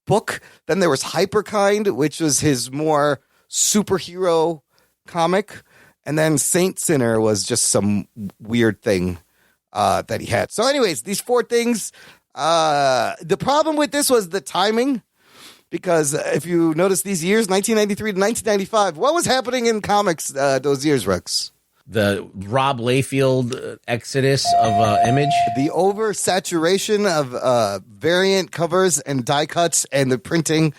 book. Then there was Hyperkind, which was his more superhero comic. And then Saint Sinner was just some weird thing that he had. So anyways, these 4 things. The problem with this was the timing. Because if you notice these years, 1993 to 1995, what was happening in comics those years, Rex? The Rob Liefeld exodus of Image. The oversaturation of variant covers and die cuts and the printing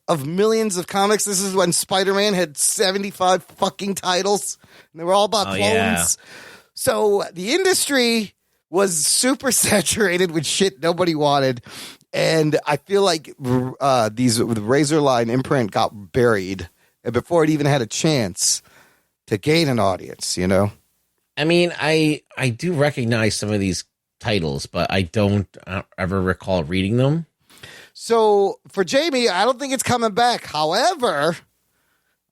of millions of comics. This is when Spider-Man had 75 fucking titles, and they were all about clones. Yeah. So the industry was super saturated with shit nobody wanted, and I feel like the Razorline imprint got buried before it even had a chance to gain an audience, I mean, I do recognize some of these titles, but I don't ever recall reading them. So for Jamie, I don't think it's coming back. However,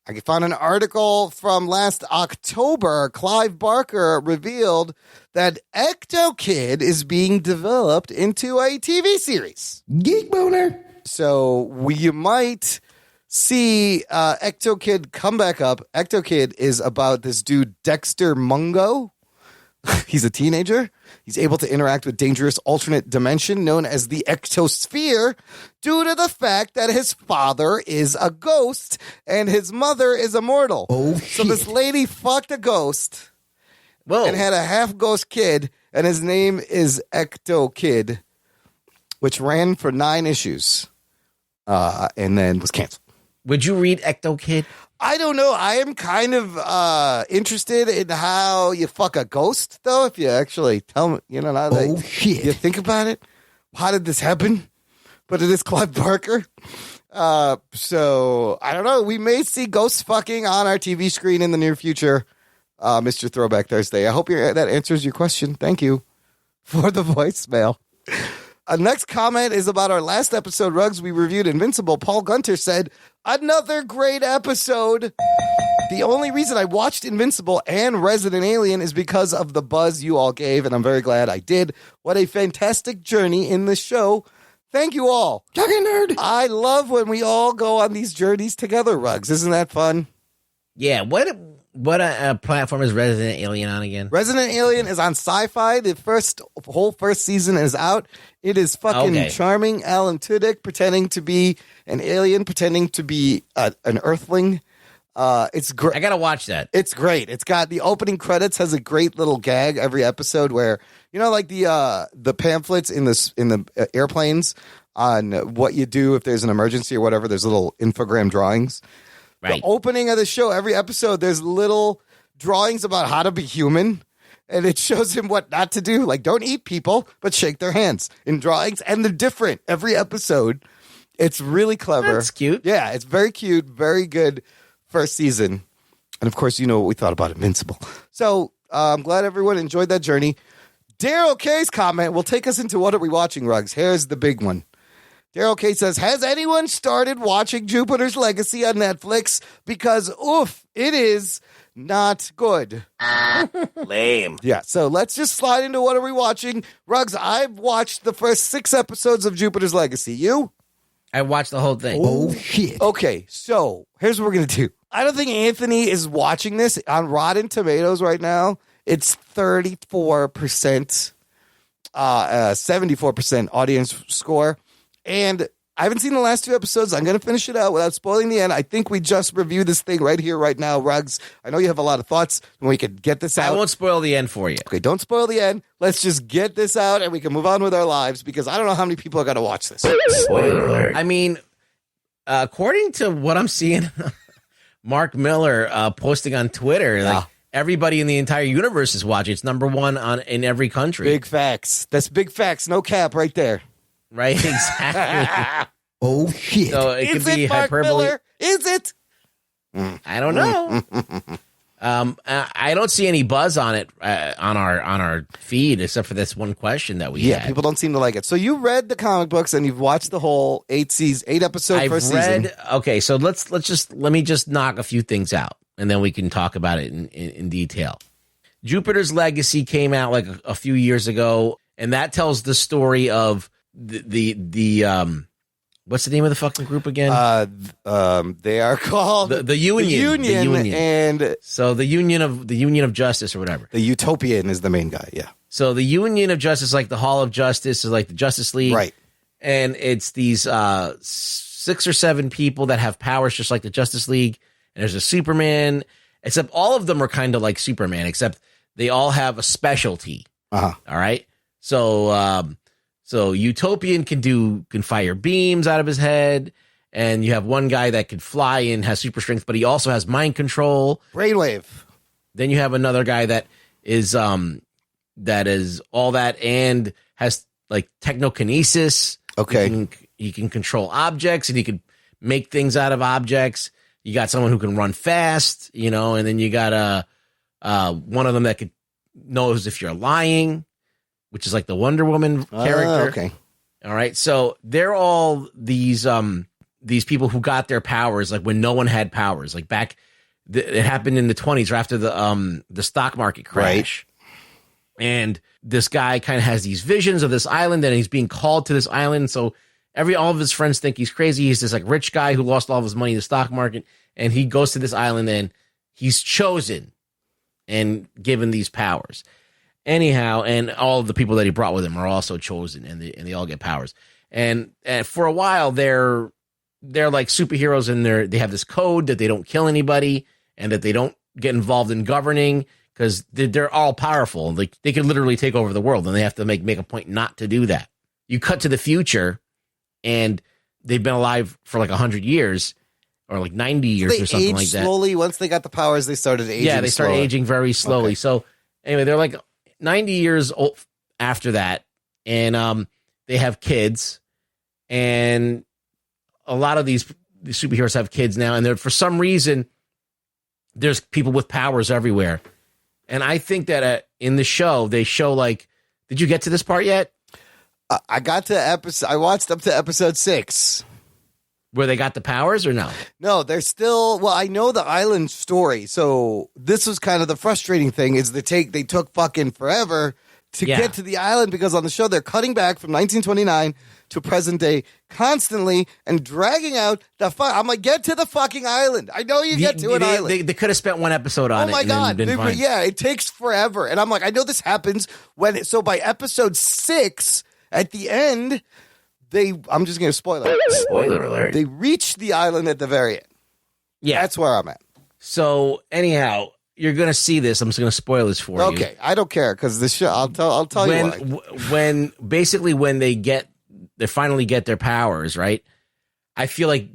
I found an article from last October. Clive Barker revealed that Ecto Kid is being developed into a TV series. Geek boner. So you might see Ecto Kid come back up. Ecto Kid is about this dude, Dexter Mungo. He's a teenager. He's able to interact with dangerous alternate dimension known as the Ectosphere due to the fact that his father is a ghost and his mother is immortal. Oh, so this lady fucked a ghost and had a half-ghost kid, and his name is Ecto Kid, which ran for 9 issues and then was canceled. Would you read Ecto Kid? I don't know. I am kind of interested in how you fuck a ghost, though. If you actually tell me, you know, now that shit. you think about it, how did this happen? But it is Clive Barker. So I don't know. We may see ghosts fucking on our TV screen in the near future, Mr. Throwback Thursday. I hope that answers your question. Thank you for the voicemail. Next comment is about our last episode, Rugs. We reviewed Invincible. Paul Gunter said, another great episode. The only reason I watched Invincible and Resident Alien is because of the buzz you all gave, and I'm very glad I did. What a fantastic journey in the show. Thank you all. Talking nerd. I love when we all go on these journeys together, Rugs. Isn't that fun? Yeah, what platform is Resident Alien on again? Resident Alien is on Sci-Fi. The whole first season is out. It is fucking charming. Alan Tudyk pretending to be an alien, pretending to be an Earthling. It's great. I gotta watch that. It's great. It's got the opening credits has a great little gag every episode where, you know, like the pamphlets in the airplanes on what you do if there's an emergency or whatever. There's little infogram drawings. Right. The opening of the show, every episode, there's little drawings about how to be human, and it shows him what not to do. Like, don't eat people, but shake their hands in drawings, and they're different every episode. It's really clever. That's cute. Yeah, it's very cute, very good first season. And, of course, you know what we thought about Invincible. So I'm glad everyone enjoyed that journey. Daryl K's comment will take us into what are we watching, Rugs. Here's the big one. Daryl K says, has anyone started watching Jupiter's Legacy on Netflix? Because, oof, it is not good. Lame. Yeah, so let's just slide into what are we watching. Rugs, I've watched the first 6 episodes of Jupiter's Legacy. You? I watched the whole thing. Oh, shit. Okay, so here's what we're going to do. I don't think Anthony is watching this. On Rotten Tomatoes right now, it's 34%, 74% audience score. And I haven't seen the last 2 episodes. I'm going to finish it out without spoiling the end. I think we just reviewed this thing right here, right now, Rugs. I know you have a lot of thoughts, and we could get this out. I won't spoil the end for you. Okay, don't spoil the end. Let's just get this out, and we can move on with our lives, because I don't know how many people are going to watch this. Spoiler alert. I mean, according to what I'm seeing, Mark Miller posting on Twitter, like everybody in the entire universe is watching. It's number 1 in every country. Big facts. That's big facts. No cap right there. Right, exactly. Oh, shit. So it could be Mark hyperbole. Miller? Is it? I don't know. I don't see any buzz on it on our feed, except for this one question that we had. People don't seem to like it. So you read the comic books and you've watched the whole 8 episode first season. Okay, so let me just knock a few things out, and then we can talk about it in detail. Jupiter's Legacy came out like a few years ago, and that tells the story of the what's the name of the fucking group again? They are called the Union. The Union. And so the Union of Justice or whatever. The Utopian is the main guy, yeah. So the Union of Justice, like the Hall of Justice, is like the Justice League. Right. And it's these 6 or 7 people that have powers just like the Justice League. And there's a Superman, except all of them are kind of like Superman, except they all have a specialty. Uh-huh. All right. So Utopian can fire beams out of his head, and you have one guy that can fly and has super strength, but he also has mind control. Brainwave. Then you have another guy that is all that and has like technokinesis. Okay. He can control objects, and he can make things out of objects. You got someone who can run fast, and then you got one of them that knows if you're lying, which is like the Wonder Woman character. Okay. All right. So they're all these people who got their powers like when no one had powers. Like back, it happened in the 1920s or after the stock market crash. Right. And this guy kind of has these visions of this island, and he's being called to this island. So all of his friends think he's crazy. He's this like rich guy who lost all of his money in the stock market, and he goes to this island, and he's chosen and given these powers. Anyhow, and all of the people that he brought with him are also chosen, and they all get powers. And for a while, they're like superheroes, and they have this code that they don't kill anybody, and that they don't get involved in governing because they're all powerful. Like they can literally take over the world, and they have to make a point not to do that. You cut to the future, and they've been alive for like 100 years, or like 90 years They or something aged like that. slowly. Once they got the powers, they started aging. Yeah, they started slower. aging very slowly. Okay. So anyway, they're like 90 years old after that, and they have kids, and a lot of these superheroes have kids now, and for some reason, there's people with powers everywhere. And I think that in the show, they show like, did you get to this part yet? I got to episode. I watched up to episode 6. Where they got the powers or no? No, they're still. Well, I know the island story. So this was kind of the frustrating thing is they took fucking forever to get to the island because on the show they're cutting back from 1929 to present day constantly and dragging out the I'm like, get to the fucking island. I know you get to an island. They could have spent one episode on it. Oh my God. Fine. Yeah, it takes forever. And I'm like, I know this happens so by episode 6 at the end, I'm just going to spoil it. Spoiler alert. They reach the island at the very end. Yeah. That's where I'm at. So anyhow, you're going to see this. I'm just going to spoil this for you. Okay. I don't care because the show, I'll tell you why. When they finally get their powers, right? I feel like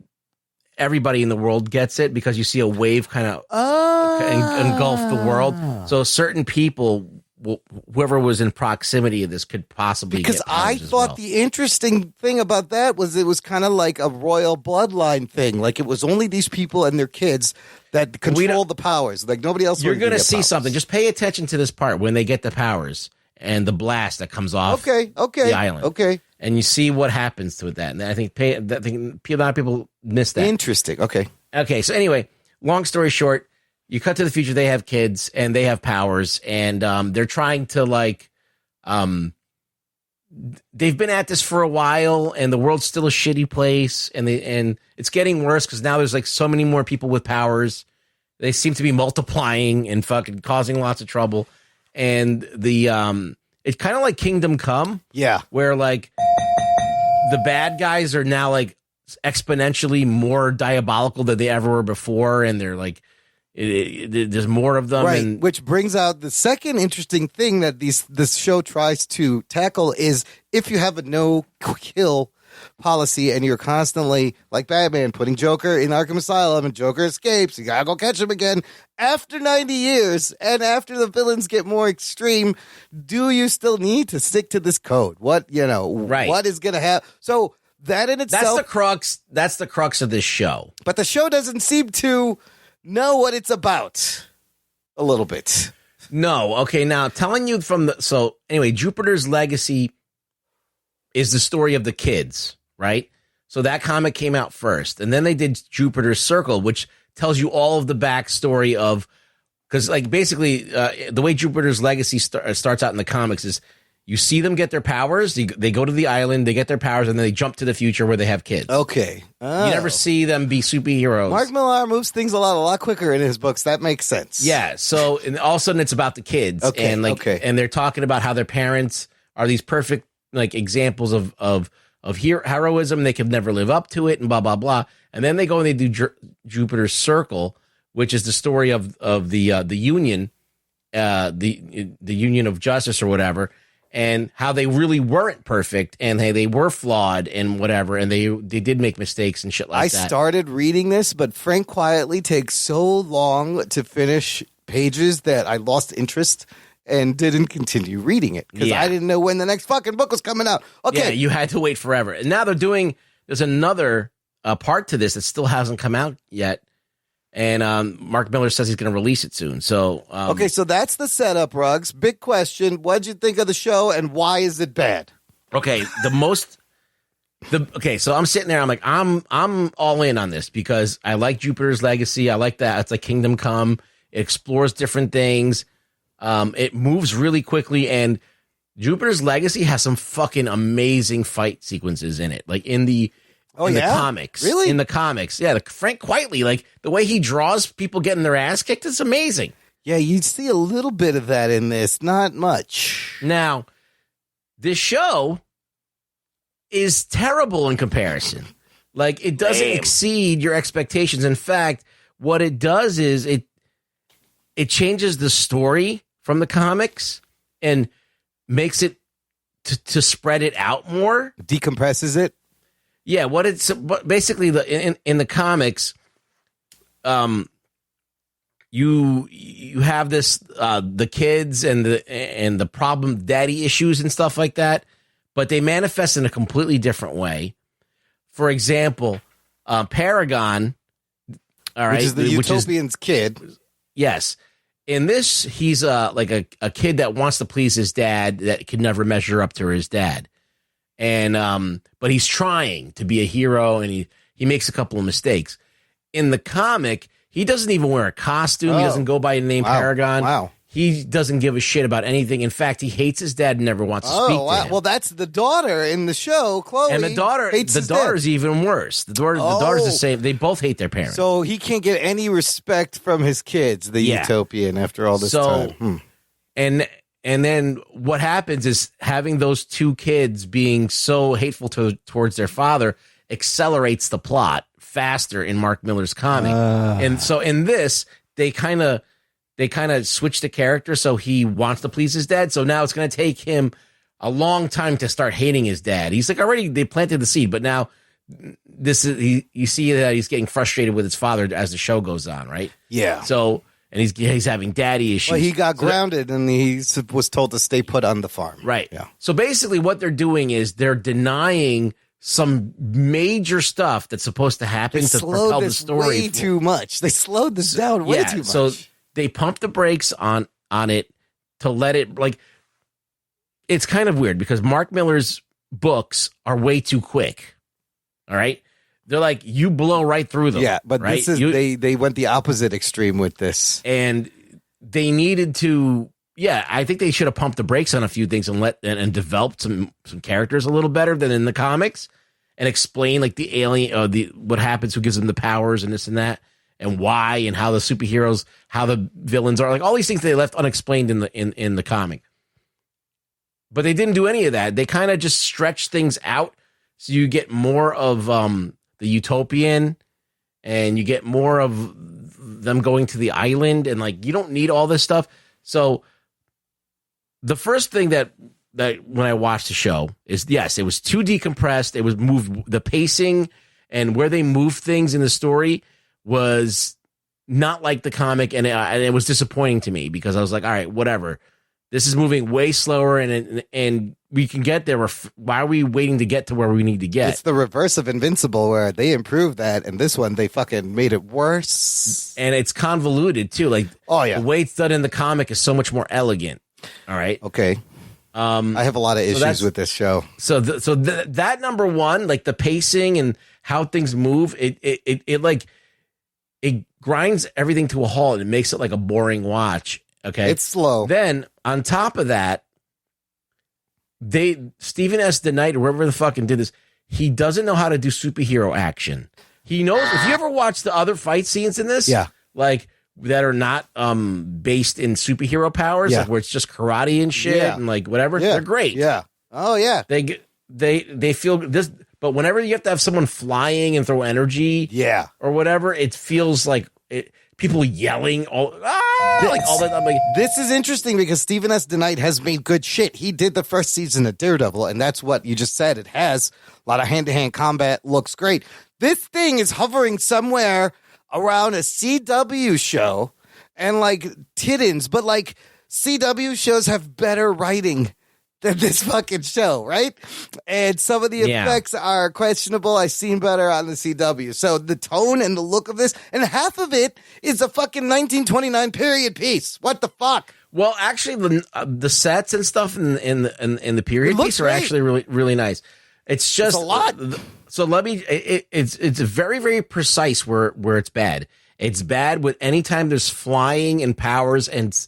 everybody in the world gets it because you see a wave kind of engulf the world. So certain people, whoever was in proximity of this, could possibly because get powers I thought the interesting thing about that was it was kind of like a royal bloodline thing. Like it was only these people and their kids that control the powers. Like nobody else. You're going to see powers. something. Just pay attention to this part when they get the powers and the blast that comes off. Okay. The island. Okay. And you see what happens to that. And I think a lot of people miss that. Interesting. Okay. So anyway, long story short, you cut to the future. They have kids and they have powers, and they're trying to they've been at this for a while, and the world's still a shitty place, and it's getting worse because now there's like so many more people with powers. They seem to be multiplying and fucking causing lots of trouble, and it's kind of like Kingdom Come, where like the bad guys are now like exponentially more diabolical than they ever were before, and they're like. There's more of them, right? Which brings out the second interesting thing that this show tries to tackle is if you have a no kill policy and you're constantly like Batman putting Joker in Arkham Asylum and Joker escapes, you gotta go catch him again after 90 years and after the villains get more extreme. Do you still need to stick to this code? What What is gonna happen? So that in itself, that's the crux of this show. But the show doesn't seem to know what it's about a little bit. No. Okay. Now telling you anyway, Jupiter's Legacy is the story of the kids, right? So that comic came out first, and then they did Jupiter's Circle, which tells you all of the backstory of, because like basically the way Jupiter's Legacy starts out in the comics is you see them get their powers. They go to the island, they get their powers, and then they jump to the future where they have kids. Okay. Oh. You never see them be superheroes. Mark Millar moves things a lot quicker in his books. That makes sense. Yeah. So and all of a sudden it's about the kids. Okay. And they're talking about how their parents are these perfect like examples of heroism. They could never live up to it and blah, blah, blah. And then they go and they do Jupiter's Circle, which is the story of the Union, the Union of Justice or whatever. And how they really weren't perfect, and they were flawed, and whatever, and they did make mistakes and shit like that. I started reading this, but Frank Quietly takes so long to finish pages that I lost interest and didn't continue reading it because I didn't know when the next fucking book was coming out. Okay, yeah, you had to wait forever, and now there's another part to this that still hasn't come out yet. And Mark Millar says he's going to release it soon. So okay, so that's the setup, Ruggs. Big question: what'd you think of the show, and why is it bad? Okay, so I'm sitting there. I'm like, I'm all in on this because I like Jupiter's Legacy. I like that. It's like Kingdom Come. It explores different things. It moves really quickly, and Jupiter's Legacy has some fucking amazing fight sequences in it. Like in the comics. Really? In the comics. Yeah, Frank Quietly, like the way he draws people getting their ass kicked is amazing. Yeah, you see a little bit of that in this, not much. Now, this show is terrible in comparison. Like it doesn't exceed your expectations. In fact, what it does is it changes the story from the comics and makes it to spread it out more. Decompresses it. Yeah, basically in the comics, you have this the kids and the problem daddy issues and stuff like that, but they manifest in a completely different way. For example, Paragon, all right, which is the Utopian's kid. Yes. In this, he's like a kid that wants to please his dad that can never measure up to his dad. And but he's trying to be a hero, and he makes a couple of mistakes. In the comic, he doesn't even wear a costume. He doesn't go by the name Paragon. Wow. He doesn't give a shit about anything. In fact, he hates his dad and never wants to speak to him. Well, that's the daughter in the show, Chloe. And the daughter's even worse. The daughter's the same. They both hate their parents. So he can't get any respect from his kids, the Utopian, after all this time. And then what happens is having those two kids being so hateful towards their father accelerates the plot faster in Mark Millar's comic. And so in this, they kind of switch the character, so he wants to please his dad. So now it's going to take him a long time to start hating his dad. He's like, they planted the seed, but now you see that he's getting frustrated with his father as the show goes on, right? Yeah. So, and he's having daddy issues. Well, he got grounded and he was told to stay put on the farm. Right. Yeah. So basically what they're doing is they're denying some major stuff that's supposed to happen to propel the story. Way too much. They slowed this down way too much. So they pump the brakes on it to let it, like, it's kind of weird because Mark Millar's books are way too quick. All right. They're like, you blow right through them. Yeah, but right? this is they went the opposite extreme with this. And they needed to, I think they should have pumped the brakes on a few things and developed some characters a little better than in the comics and explain like the alien, what happens, who gives them the powers and this and that. And why, and how the superheroes, how the villains are, like all these things they left unexplained in the comic. But they didn't do any of that. They kind of just stretched things out, so you get more of the Utopian, and you get more of them going to the island, and like you don't need all this stuff. So the first thing that when I watched the show is, yes, it was too decompressed. It was moved, the pacing and where they moved things in the story was not like the comic, and it was disappointing to me because I was like, all right, whatever. This is moving way slower, and we can get there. Why are we waiting to get to where we need to get? It's the reverse of Invincible, where they improved that, and this one they fucking made it worse. And it's convoluted too. Like, the way it's done in the comic is so much more elegant. All right, okay. I have a lot of issues with this show. So that number one, like the pacing and how things move, it grinds everything to a halt and it makes it like a boring watch. Okay. It's slow. Then on top of that, Stephen S. DeKnight, or whoever the fucking did this, he doesn't know how to do superhero action. He knows, if you ever watch the other fight scenes in this, like that are not based in superhero powers, like where it's just karate and shit and like whatever, they're great. Yeah. Oh yeah. They feel this. But whenever you have to have someone flying and throw energy, or whatever, it feels like people yelling all that. I'm like, this is interesting because Stephen S. DeKnight has made good shit. He did the first season of Daredevil, and that's what you just said. It has a lot of hand-to-hand combat, looks great. This thing is hovering somewhere around a CW show and like Tiddins, but like CW shows have better writing than this fucking show, right? And some of the effects are questionable. I've seen better on the CW. So the tone and the look of this, and half of it is a fucking 1929 period piece. What the fuck? Well, actually, the sets and stuff in the period piece are actually really, really nice. It's just a lot. So let me. It's very, very precise where it's bad. It's bad with any time there's flying and powers and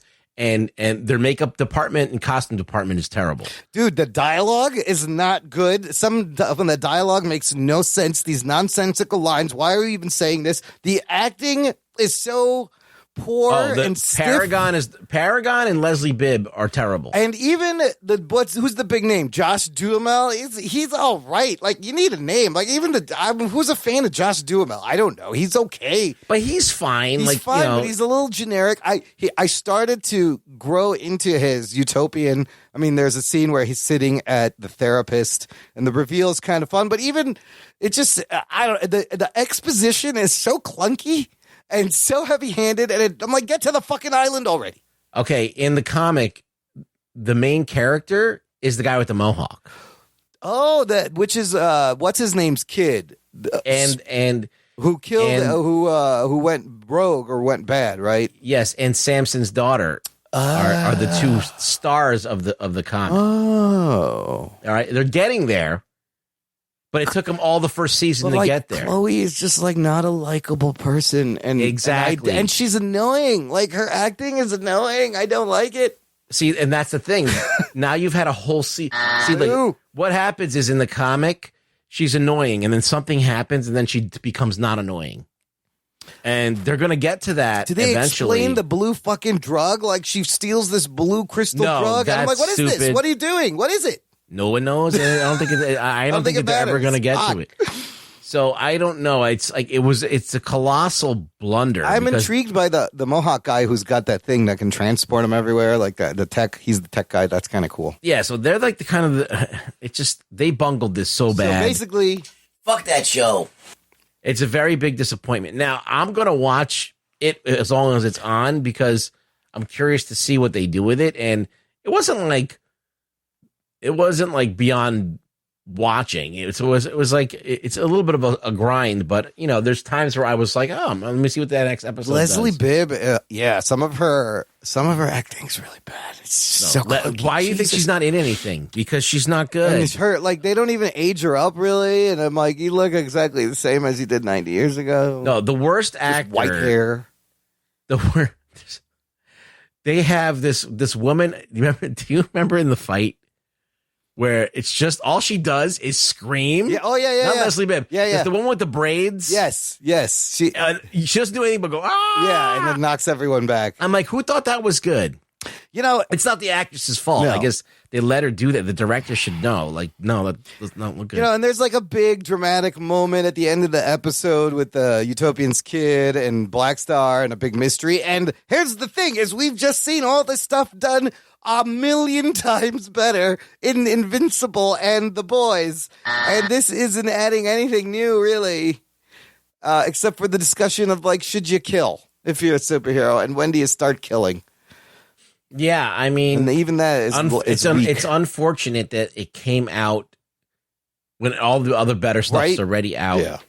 their makeup department and costume department is terrible. Dude, the dialogue is not good. Some of the dialogue makes no sense. These nonsensical lines. Why are you even saying this? The acting is so poor and stiff. Paragon and Leslie Bibb are terrible. And even who's the big name? Josh Duhamel. He's all right. Like, you need a name. Like, even who's a fan of Josh Duhamel? I don't know. He's okay, but he's fine. He's fine, but he's a little generic. I started to grow into his Utopian. I mean, there's a scene where he's sitting at the therapist, and the reveal is kind of fun. But even it just, the exposition is so clunky. and so heavy-handed, and I'm like, get to the fucking island already. Okay, in the comic, the main character is the guy with the mohawk. Oh, which is what's his name's kid, and who killed who went rogue or went bad, right? Yes, and Samson's daughter are the two stars of the comic. Oh, all right, they're getting there, but it took them all the first season to get there. Chloe is just like not a likable person, and exactly, and she's annoying. Like her acting is annoying. I don't like it. See, and that's the thing. Now you've had a whole season. See, like what happens is in the comic, she's annoying, and then something happens, and then she becomes not annoying. And they're gonna get to that. Do they eventually. explain the blue fucking drug? Like she steals this blue crystal drug, and I'm like, what is this? What are you doing? What is it? No one knows. I don't think. I don't think it's ever gonna get to it. So I don't know. It's like it's a colossal blunder. I'm intrigued by the Mohawk guy who's got that thing that can transport him everywhere. Like the tech, he's the tech guy. That's kind of cool. Yeah. So they're like the kind of it's just they bungled this so bad. So basically, fuck that show. It's a very big disappointment. Now I'm gonna watch it as long as it's on because I'm curious to see what they do with it. And it wasn't like beyond watching. It was like it's a little bit of a grind, but you know, there's times where I was like, oh, let me see what that next episode Leslie does. Bibb, yeah, some of her acting's really bad. It's so clunky. Why do you think she's not in anything? Because she's not good. And it's her, like they don't even age her up really, and I'm like, you look exactly the same as you did 90 years ago. No, the worst actor, white hair. They have this woman. Do you remember in the fight? Where it's just all she does is scream. Yeah. Oh yeah. Not Leslie Bibb. Yeah. It's the one with the braids. Yes. She doesn't do anything but go. Ah! Yeah, and it knocks everyone back. I'm like, who thought that was good? You know, it's not the actress's fault. No. I guess they let her do that. The director should know. Like, no, that does not look good. You know, and there's like a big dramatic moment at the end of the episode with the Utopian's kid and Black Star and a big mystery. And here's the thing: is we've just seen all this stuff done a million times better in Invincible and The Boys, and this isn't adding anything new, really, except for the discussion of like, should you kill if you're a superhero, and when do you start killing? Yeah, I mean, and even that is it's unfortunate that it came out when all the other better stuff's already out. Yeah.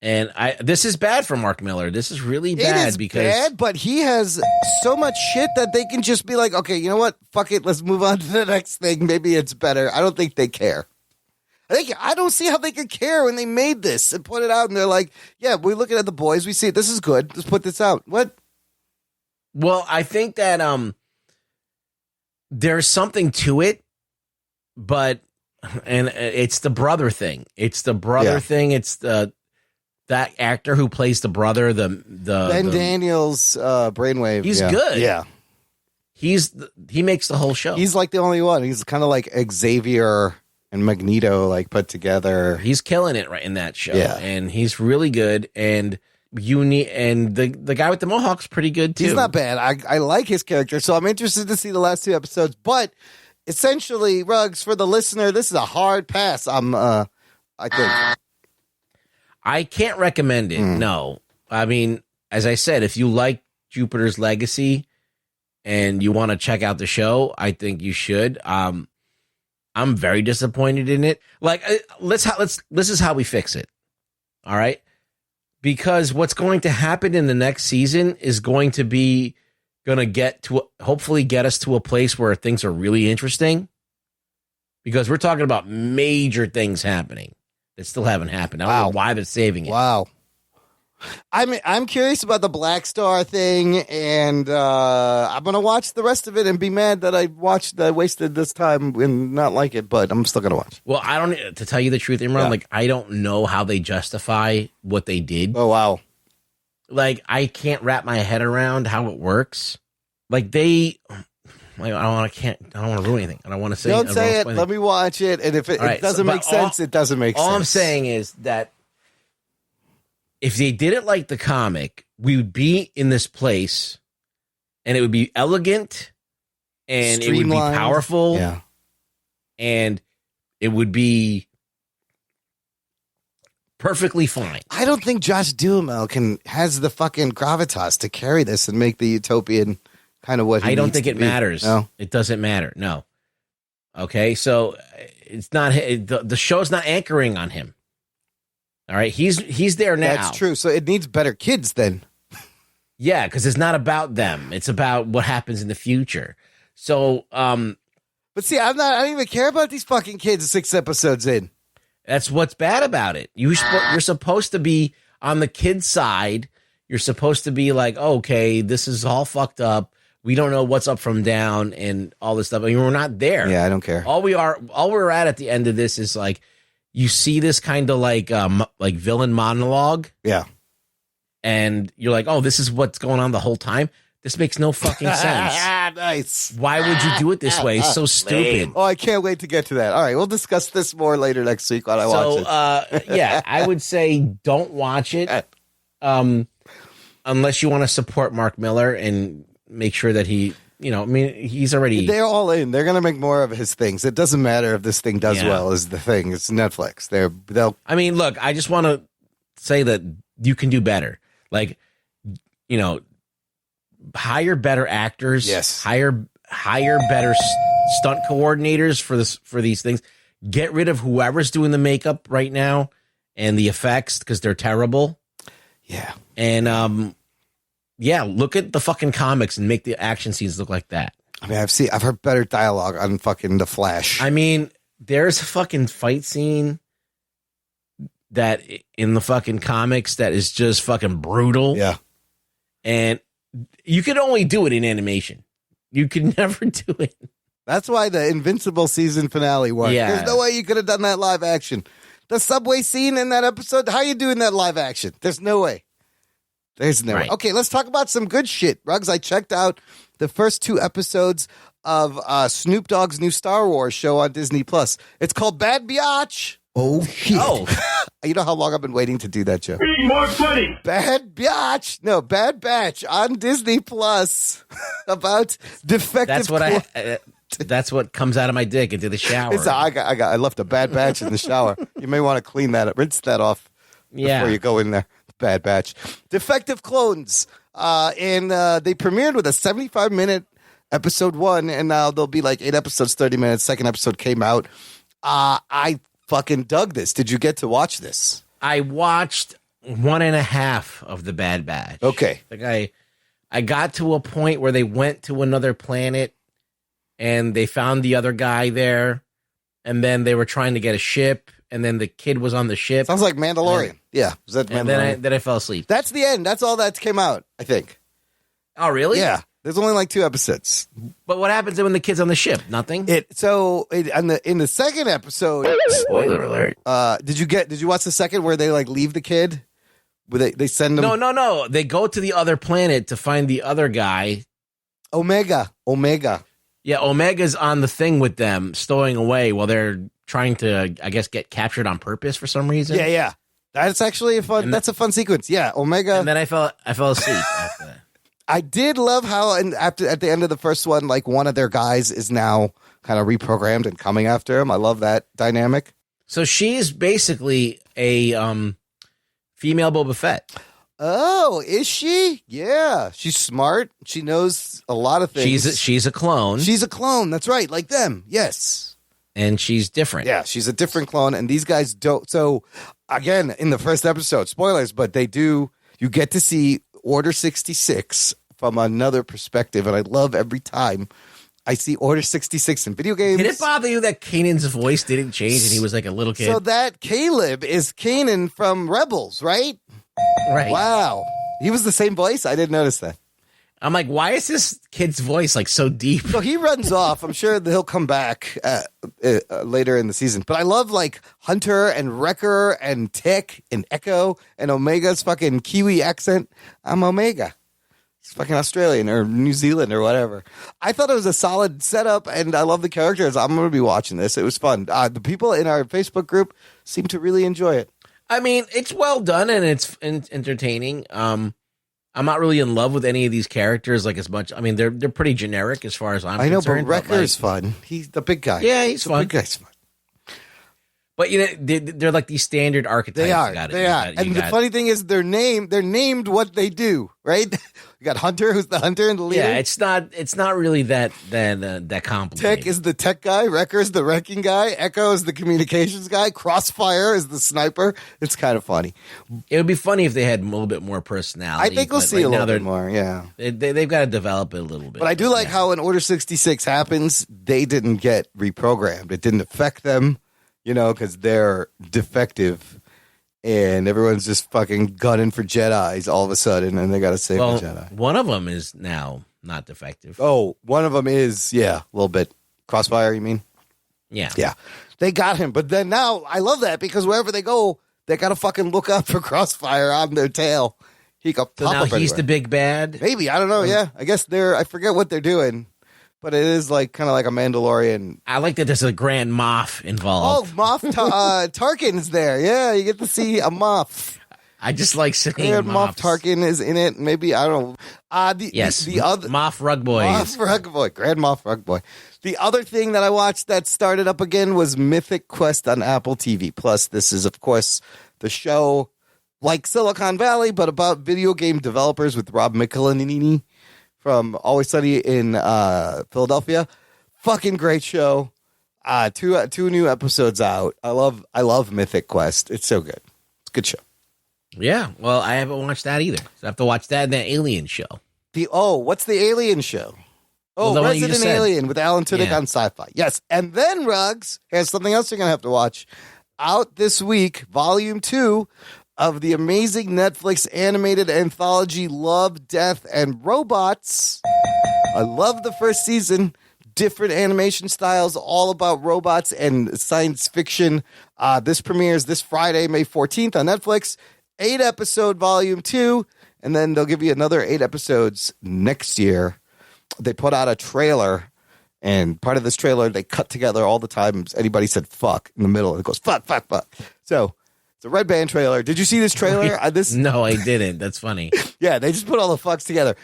And this is bad for Mark Miller. This is really bad it is because bad, but he has so much shit that they can just be like, okay, you know what? Fuck it. Let's move on to the next thing. Maybe it's better. I don't think they care. I don't see how they could care when they made this and put it out. And they're like, yeah, we're looking at The Boys. We see it. This is good. Let's put this out. What? Well, I think that there's something to it, but it's the brother thing. It's the brother thing. It's that actor who plays the brother, Ben Daniels, Brainwave. He's good. Yeah, he makes the whole show. He's like the only one. He's kind of like Xavier and Magneto, like put together. He's killing it right in that show. Yeah, and he's really good. And the guy with the mohawk's pretty good too. He's not bad. I like his character, so I'm interested to see the last two episodes. But essentially, Ruggs, for the listener, this is a hard pass. I think. I can't recommend it. No. I mean, as I said, if you like Jupiter's Legacy and you want to check out the show, I think you should. I'm very disappointed in it. Like, this is how we fix it. All right? Because what's going to happen in the next season is going to hopefully get us to a place where things are really interesting. Because we're talking about major things happening that still haven't happened. I don't know why they're saving it. Wow. I'm curious about the Black Star thing, and I'm gonna watch the rest of it and be mad that I wasted this time and not like it, but I'm still gonna watch. Well, I don't, to tell you the truth, Imran, like I don't know how they justify what they did. Oh wow. Like I can't wrap my head around how it works. Like I don't want to ruin anything. I don't want to say. Don't say it. Let me watch it, and if it doesn't make sense, it doesn't make sense. All I'm saying is that if they did it like the comic, we would be in this place, and it would be elegant, and it would be powerful, and it would be perfectly fine. I don't think Josh Duhamel has the fucking gravitas to carry this and make the Utopian kind of what he I don't needs think to it be. matters. No? It doesn't matter. No. Okay, so it's not the show's not anchoring on him. All right, he's there now. That's true. So it needs better kids then. Yeah, because it's not about them. It's about what happens in the future. So, but see, I don't even care about these fucking kids 6 episodes in. That's what's bad about it. You're supposed to be on the kid's side. You're supposed to be like, oh, okay, this is all fucked up. We don't know what's up from down and all this stuff. I mean, we're not there. Yeah, I don't care. All we're at the end of this is like, you see this kind of like villain monologue. Yeah. And you're like, oh, this is what's going on the whole time. This makes no fucking sense. Nice. Why would you do it this way? It's so stupid. Oh, I can't wait to get to that. All right, we'll discuss this more later next week when I watch it. Yeah, I would say don't watch it unless you want to support Mark Miller and make sure that he, he's already... They're all in. They're going to make more of his things. It doesn't matter if this thing does well is the thing. It's Netflix. They'll... I mean, look, I just want to say that you can do better. Like, hire better actors. Yes. Hire better stunt coordinators for these things. Get rid of whoever's doing the makeup right now and the effects because they're terrible. Yeah. And look at the fucking comics and make the action scenes look like that. I mean, I've heard better dialogue on fucking The Flash. I mean, there's a fucking fight scene that in the fucking comics that is just fucking brutal. Yeah. And you could only do it in animation. You could never do it. That's why the Invincible season finale worked. Yeah. There's no way you could have done that live action. The subway scene in that episode, how are you doing that live action? There's no way. There's no way. Okay, let's talk about some good shit. Ruggs, I checked out the first 2 episodes of Snoop Dogg's new Star Wars show on Disney+. It's called Bad Biatch. Oh, shit. Oh. You know how long I've been waiting to do that, Joe? Need more funny. Bad Biatch. No, Bad Batch on Disney+. About defective... That's what comes out of my dick into the shower. I left a bad batch in the shower. You may want to clean that up, rinse that off before you go in there. Bad Batch. Defective Clones. And they premiered with a 75-minute episode 1, and now there'll be like 8 episodes, 30 minutes. Second episode came out. I fucking dug this. Did you get to watch this? I watched 1.5 of the Bad Batch. Okay. Like I got to a point where they went to another planet and they found the other guy there, and then they were trying to get a ship, and then the kid was on the ship. Sounds like Mandalorian. Yeah. Was that Mandalorian? And then I fell asleep. That's the end. That's all that came out, I think. Oh, really? Yeah. There's only like 2 episodes. But what happens when the kid's on the ship? Nothing? In the second episode... Spoiler alert. Did you watch the second where they like leave the kid? Where they send him... No. They go to the other planet to find the other guy. Omega. Yeah, Omega's on the thing with them, stowing away while they're trying to, I guess, get captured on purpose for some reason. Yeah. That's actually a fun sequence. Yeah, Omega. And then I fell asleep after that. I did love how at the end of the first one, like one of their guys is now kind of reprogrammed and coming after him. I love that dynamic. So she's basically a female Boba Fett. Oh, is she? Yeah, she's smart. She knows a lot of things. She's a clone. She's a clone. That's right, like them. Yes. And she's different. Yeah, she's a different clone, and these guys don't. So, again, in the first episode, spoilers, but they do. You get to see Order 66 from another perspective, and I love every time I see Order 66 in video games. Did it bother you that Kanan's voice didn't change and he was like a little kid? So that Caleb is Kanan from Rebels, right? Right. Wow. He was the same voice? I didn't notice that. I'm like, why is this kid's voice like so deep? So he runs off. I'm sure that he'll come back later in the season. But I love like Hunter and Wrecker and Tech and Echo and Omega's fucking Kiwi accent. I'm Omega. He's fucking Australian or New Zealand or whatever. I thought it was a solid setup, and I love the characters. I'm going to be watching this. It was fun. The people in our Facebook group seem to really enjoy it. I mean, it's well done and it's entertaining. I'm not really in love with any of these characters like as much. I mean, they're pretty generic as far as I'm concerned. I know, but Wrecker's fun. He's the big guy. Yeah, he's fun. The big guy's fun. But they're like these standard archetypes. They are. And the funny thing is, they're named what they do, right? You got Hunter, who's the hunter and the leader. Yeah, it's not really that complicated. Tech is the tech guy. Wrecker is the wrecking guy. Echo is the communications guy. Crossfire is the sniper. It's kind of funny. It would be funny if they had a little bit more personality. I think we'll see a little bit more. Yeah, they've got to develop it a little bit. But I do like how in Order 66 happens, they didn't get reprogrammed. It didn't affect them. Because they're defective, and everyone's just fucking gunning for Jedis all of a sudden, and they got to save the Jedi. One of them is now not defective. Oh, one of them is, a little bit. Crossfire, you mean? Yeah. Yeah. They got him, but then now, I love that, because wherever they go, they got to fucking look out for Crossfire on their tail. He got so now he's the big bad? Maybe, I don't know, yeah. I guess I forget what they're doing. But it is kind of like a Mandalorian. I like that there's a Grand Moff involved. Oh, Moff Tarkin's there. Yeah, you get to see a Moff. I just like saying Grand Moff Tarkin is in it. Maybe, I don't know. The other Moff Rugboy. Moff Rugboy. Grand Moff Rugboy. The other thing that I watched that started up again was Mythic Quest on Apple TV Plus. This is, of course, the show like Silicon Valley, but about video game developers with Rob McElhenney from Always Sunny in Philadelphia. Fucking great show. Two new episodes out. I love Mythic Quest. It's so good. It's a good show. Yeah. Well, I haven't watched that either. So I have to watch that and that Alien show. What's the Alien show? Oh, Resident Alien with Alan Tudyk on Sci-Fi. Yes. And then, Ruggs, here's something else you're going to have to watch. Out this week, Volume 2 of the amazing Netflix animated anthology Love, Death, and Robots. I love the first season. Different animation styles, all about robots and science fiction. This premieres this Friday, May 14th on Netflix. 8-episode Volume 2, and then they'll give you another 8 episodes next year. They put out a trailer, and part of this trailer, they cut together all the times anybody said fuck in the middle. It goes, fuck, fuck, fuck. So, it's a Red Band trailer. Did you see this trailer? No, I didn't. That's funny. Yeah, they just put all the fucks together.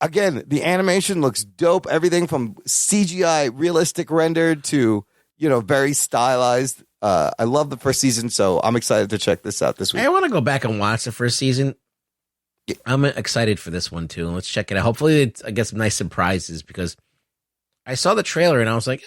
Again, the animation looks dope. Everything from CGI, realistic rendered to, very stylized. I love the first season, so I'm excited to check this out this week. I want to go back and watch the first season. I'm excited for this one, too. Let's check it out. Hopefully, I get some nice surprises, because I saw the trailer and I was like,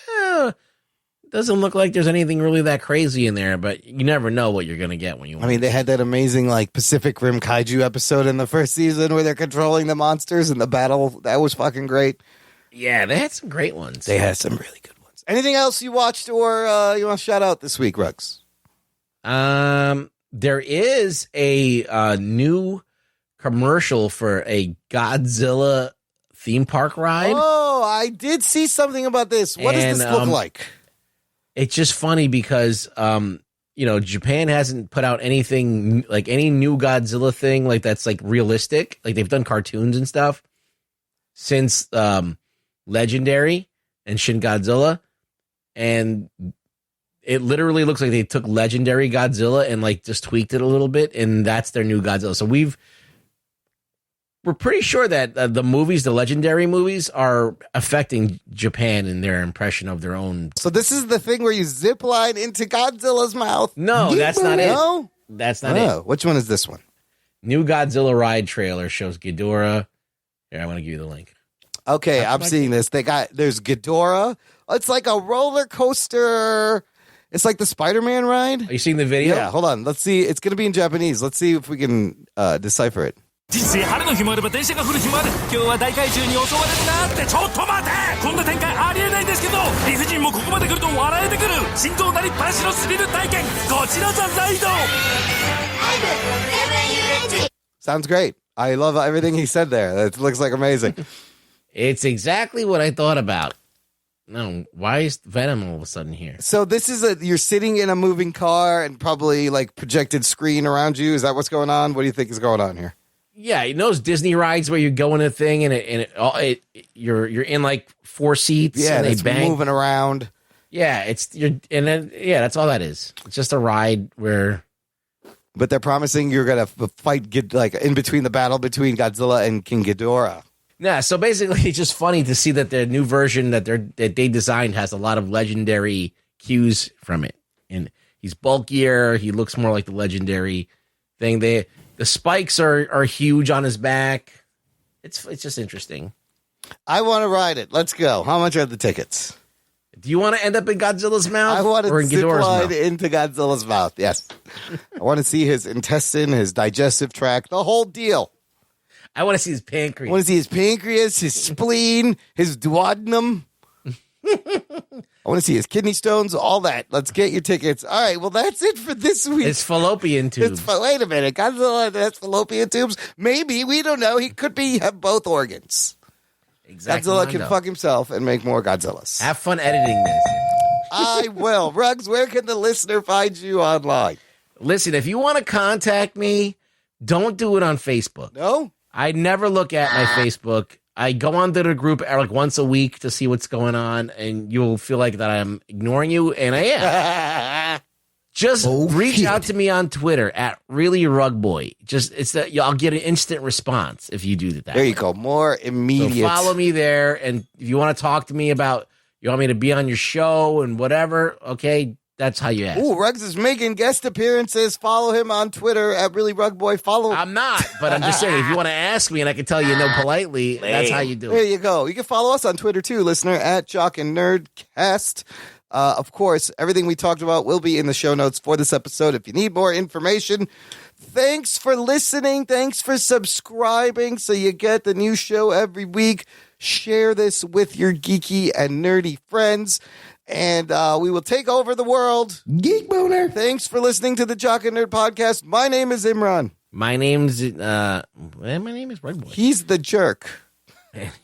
doesn't look like there's anything really that crazy in there, but you never know what you're going to get when you watch. I mean, they had that amazing Pacific Rim Kaiju episode in the first season where they're controlling the monsters in the battle. That was fucking great. Yeah, they had some great ones. They had some really good ones. Anything else you watched or you want to shout out this week, Ruggs? There is a new commercial for a Godzilla theme park ride. Oh, I did see something about this. What does this look like? It's just funny because, Japan hasn't put out anything like any new Godzilla thing that's realistic. Like they've done cartoons and stuff since Legendary and Shin Godzilla. And it literally looks like they took Legendary Godzilla and just tweaked it a little bit. And that's their new Godzilla. So we're pretty sure that the Legendary movies are affecting Japan in their impression of their own. So this is the thing where you zip line into Godzilla's mouth? No, that's not it. No? That's not it. Which one is this one? New Godzilla ride trailer shows Ghidorah. Here, I want to give you the link. Okay, I'm seeing this. There's Ghidorah. It's like a roller coaster. It's like the Spider-Man ride. Are you seeing the video? Yeah, hold on. Let's see. It's going to be in Japanese. Let's see if we can decipher it. 人生晴れの日もあれば電車が降る日もある今日は大怪獣に襲われるなってちょっと待てこんな展開ありえないんですけど理不尽もここまで来ると笑えてくる心臓なりっぱなしのスリル体験こちらザライド Sounds great. I love everything he said there. It looks like amazing. It's exactly what I thought about. No, why is Venom all of a sudden here? So this is you're sitting in a moving car and probably projected screen around you. Is that what's going on? What do you think is going on here? Yeah, you know those Disney rides where you go in a thing and you're in 4 seats. Yeah, and they it's bang. moving around. Yeah, that's all that is. It's just a ride where. But they're promising you're gonna fight in between the battle between Godzilla and King Ghidorah. Yeah, so basically, it's just funny to see that their new version that they designed has a lot of legendary cues from it, and He's bulkier. He looks more like the legendary thing. The spikes are huge on his back. It's just interesting. I want to ride it. Let's go. How much are the tickets? Do you want to end up in Godzilla's mouth? I want or to in zip Ghidorah's line mouth? into Godzilla's mouth. Yes. I want to see his intestine, his digestive tract, the whole deal. I want to see his pancreas. I want to see his pancreas, his spleen, his duodenum. I want to see his kidney stones, all that. Let's get your tickets. All right, well, that's it for this week. It's fallopian tubes. Wait a minute. Godzilla has fallopian tubes? Maybe. We don't know. He could have both organs. Exactly. Godzilla can fuck himself and make more Godzillas. Have fun editing this. I will. Ruggs, where can the listener find you online? Listen, if you want to contact me, don't do it on Facebook. No? I never look at my Facebook. I go onto the group like once a week to see what's going on, and you'll feel like that I'm ignoring you, and I am. Just reach out to me on Twitter at ReallyRugBoy. I'll get an instant response if you do that. There you go. More immediate. So follow me there, and if you want to talk to me about, you want me to be on your show and whatever, okay, that's how you ask. Ooh, Ruggs is making guest appearances. Follow him on Twitter at ReallyRugBoy. Follow. I'm not, but I'm just saying, if you want to ask me and I can tell you no politely, that's how you do it. There you go. You can follow us on Twitter too, listener, at Jock and Nerdcast. Of course, everything we talked about will be in the show notes for this episode. If you need more information, thanks for listening. Thanks for subscribing so you get the new show every week. Share this with your geeky and nerdy friends. And we will take over the world. Geek Boner. Thanks for listening to the Jock and Nerd Podcast. My name is Imran. My name is Rugboy. He's the jerk.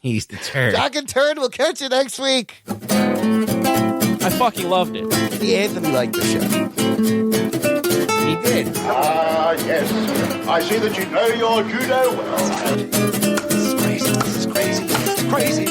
He's the turd. Jock and Turd, we'll catch you next week. I fucking loved it. Anthony liked the show. He did. Ah, yes. I see that you know your judo well. This is crazy. This is crazy. It's crazy.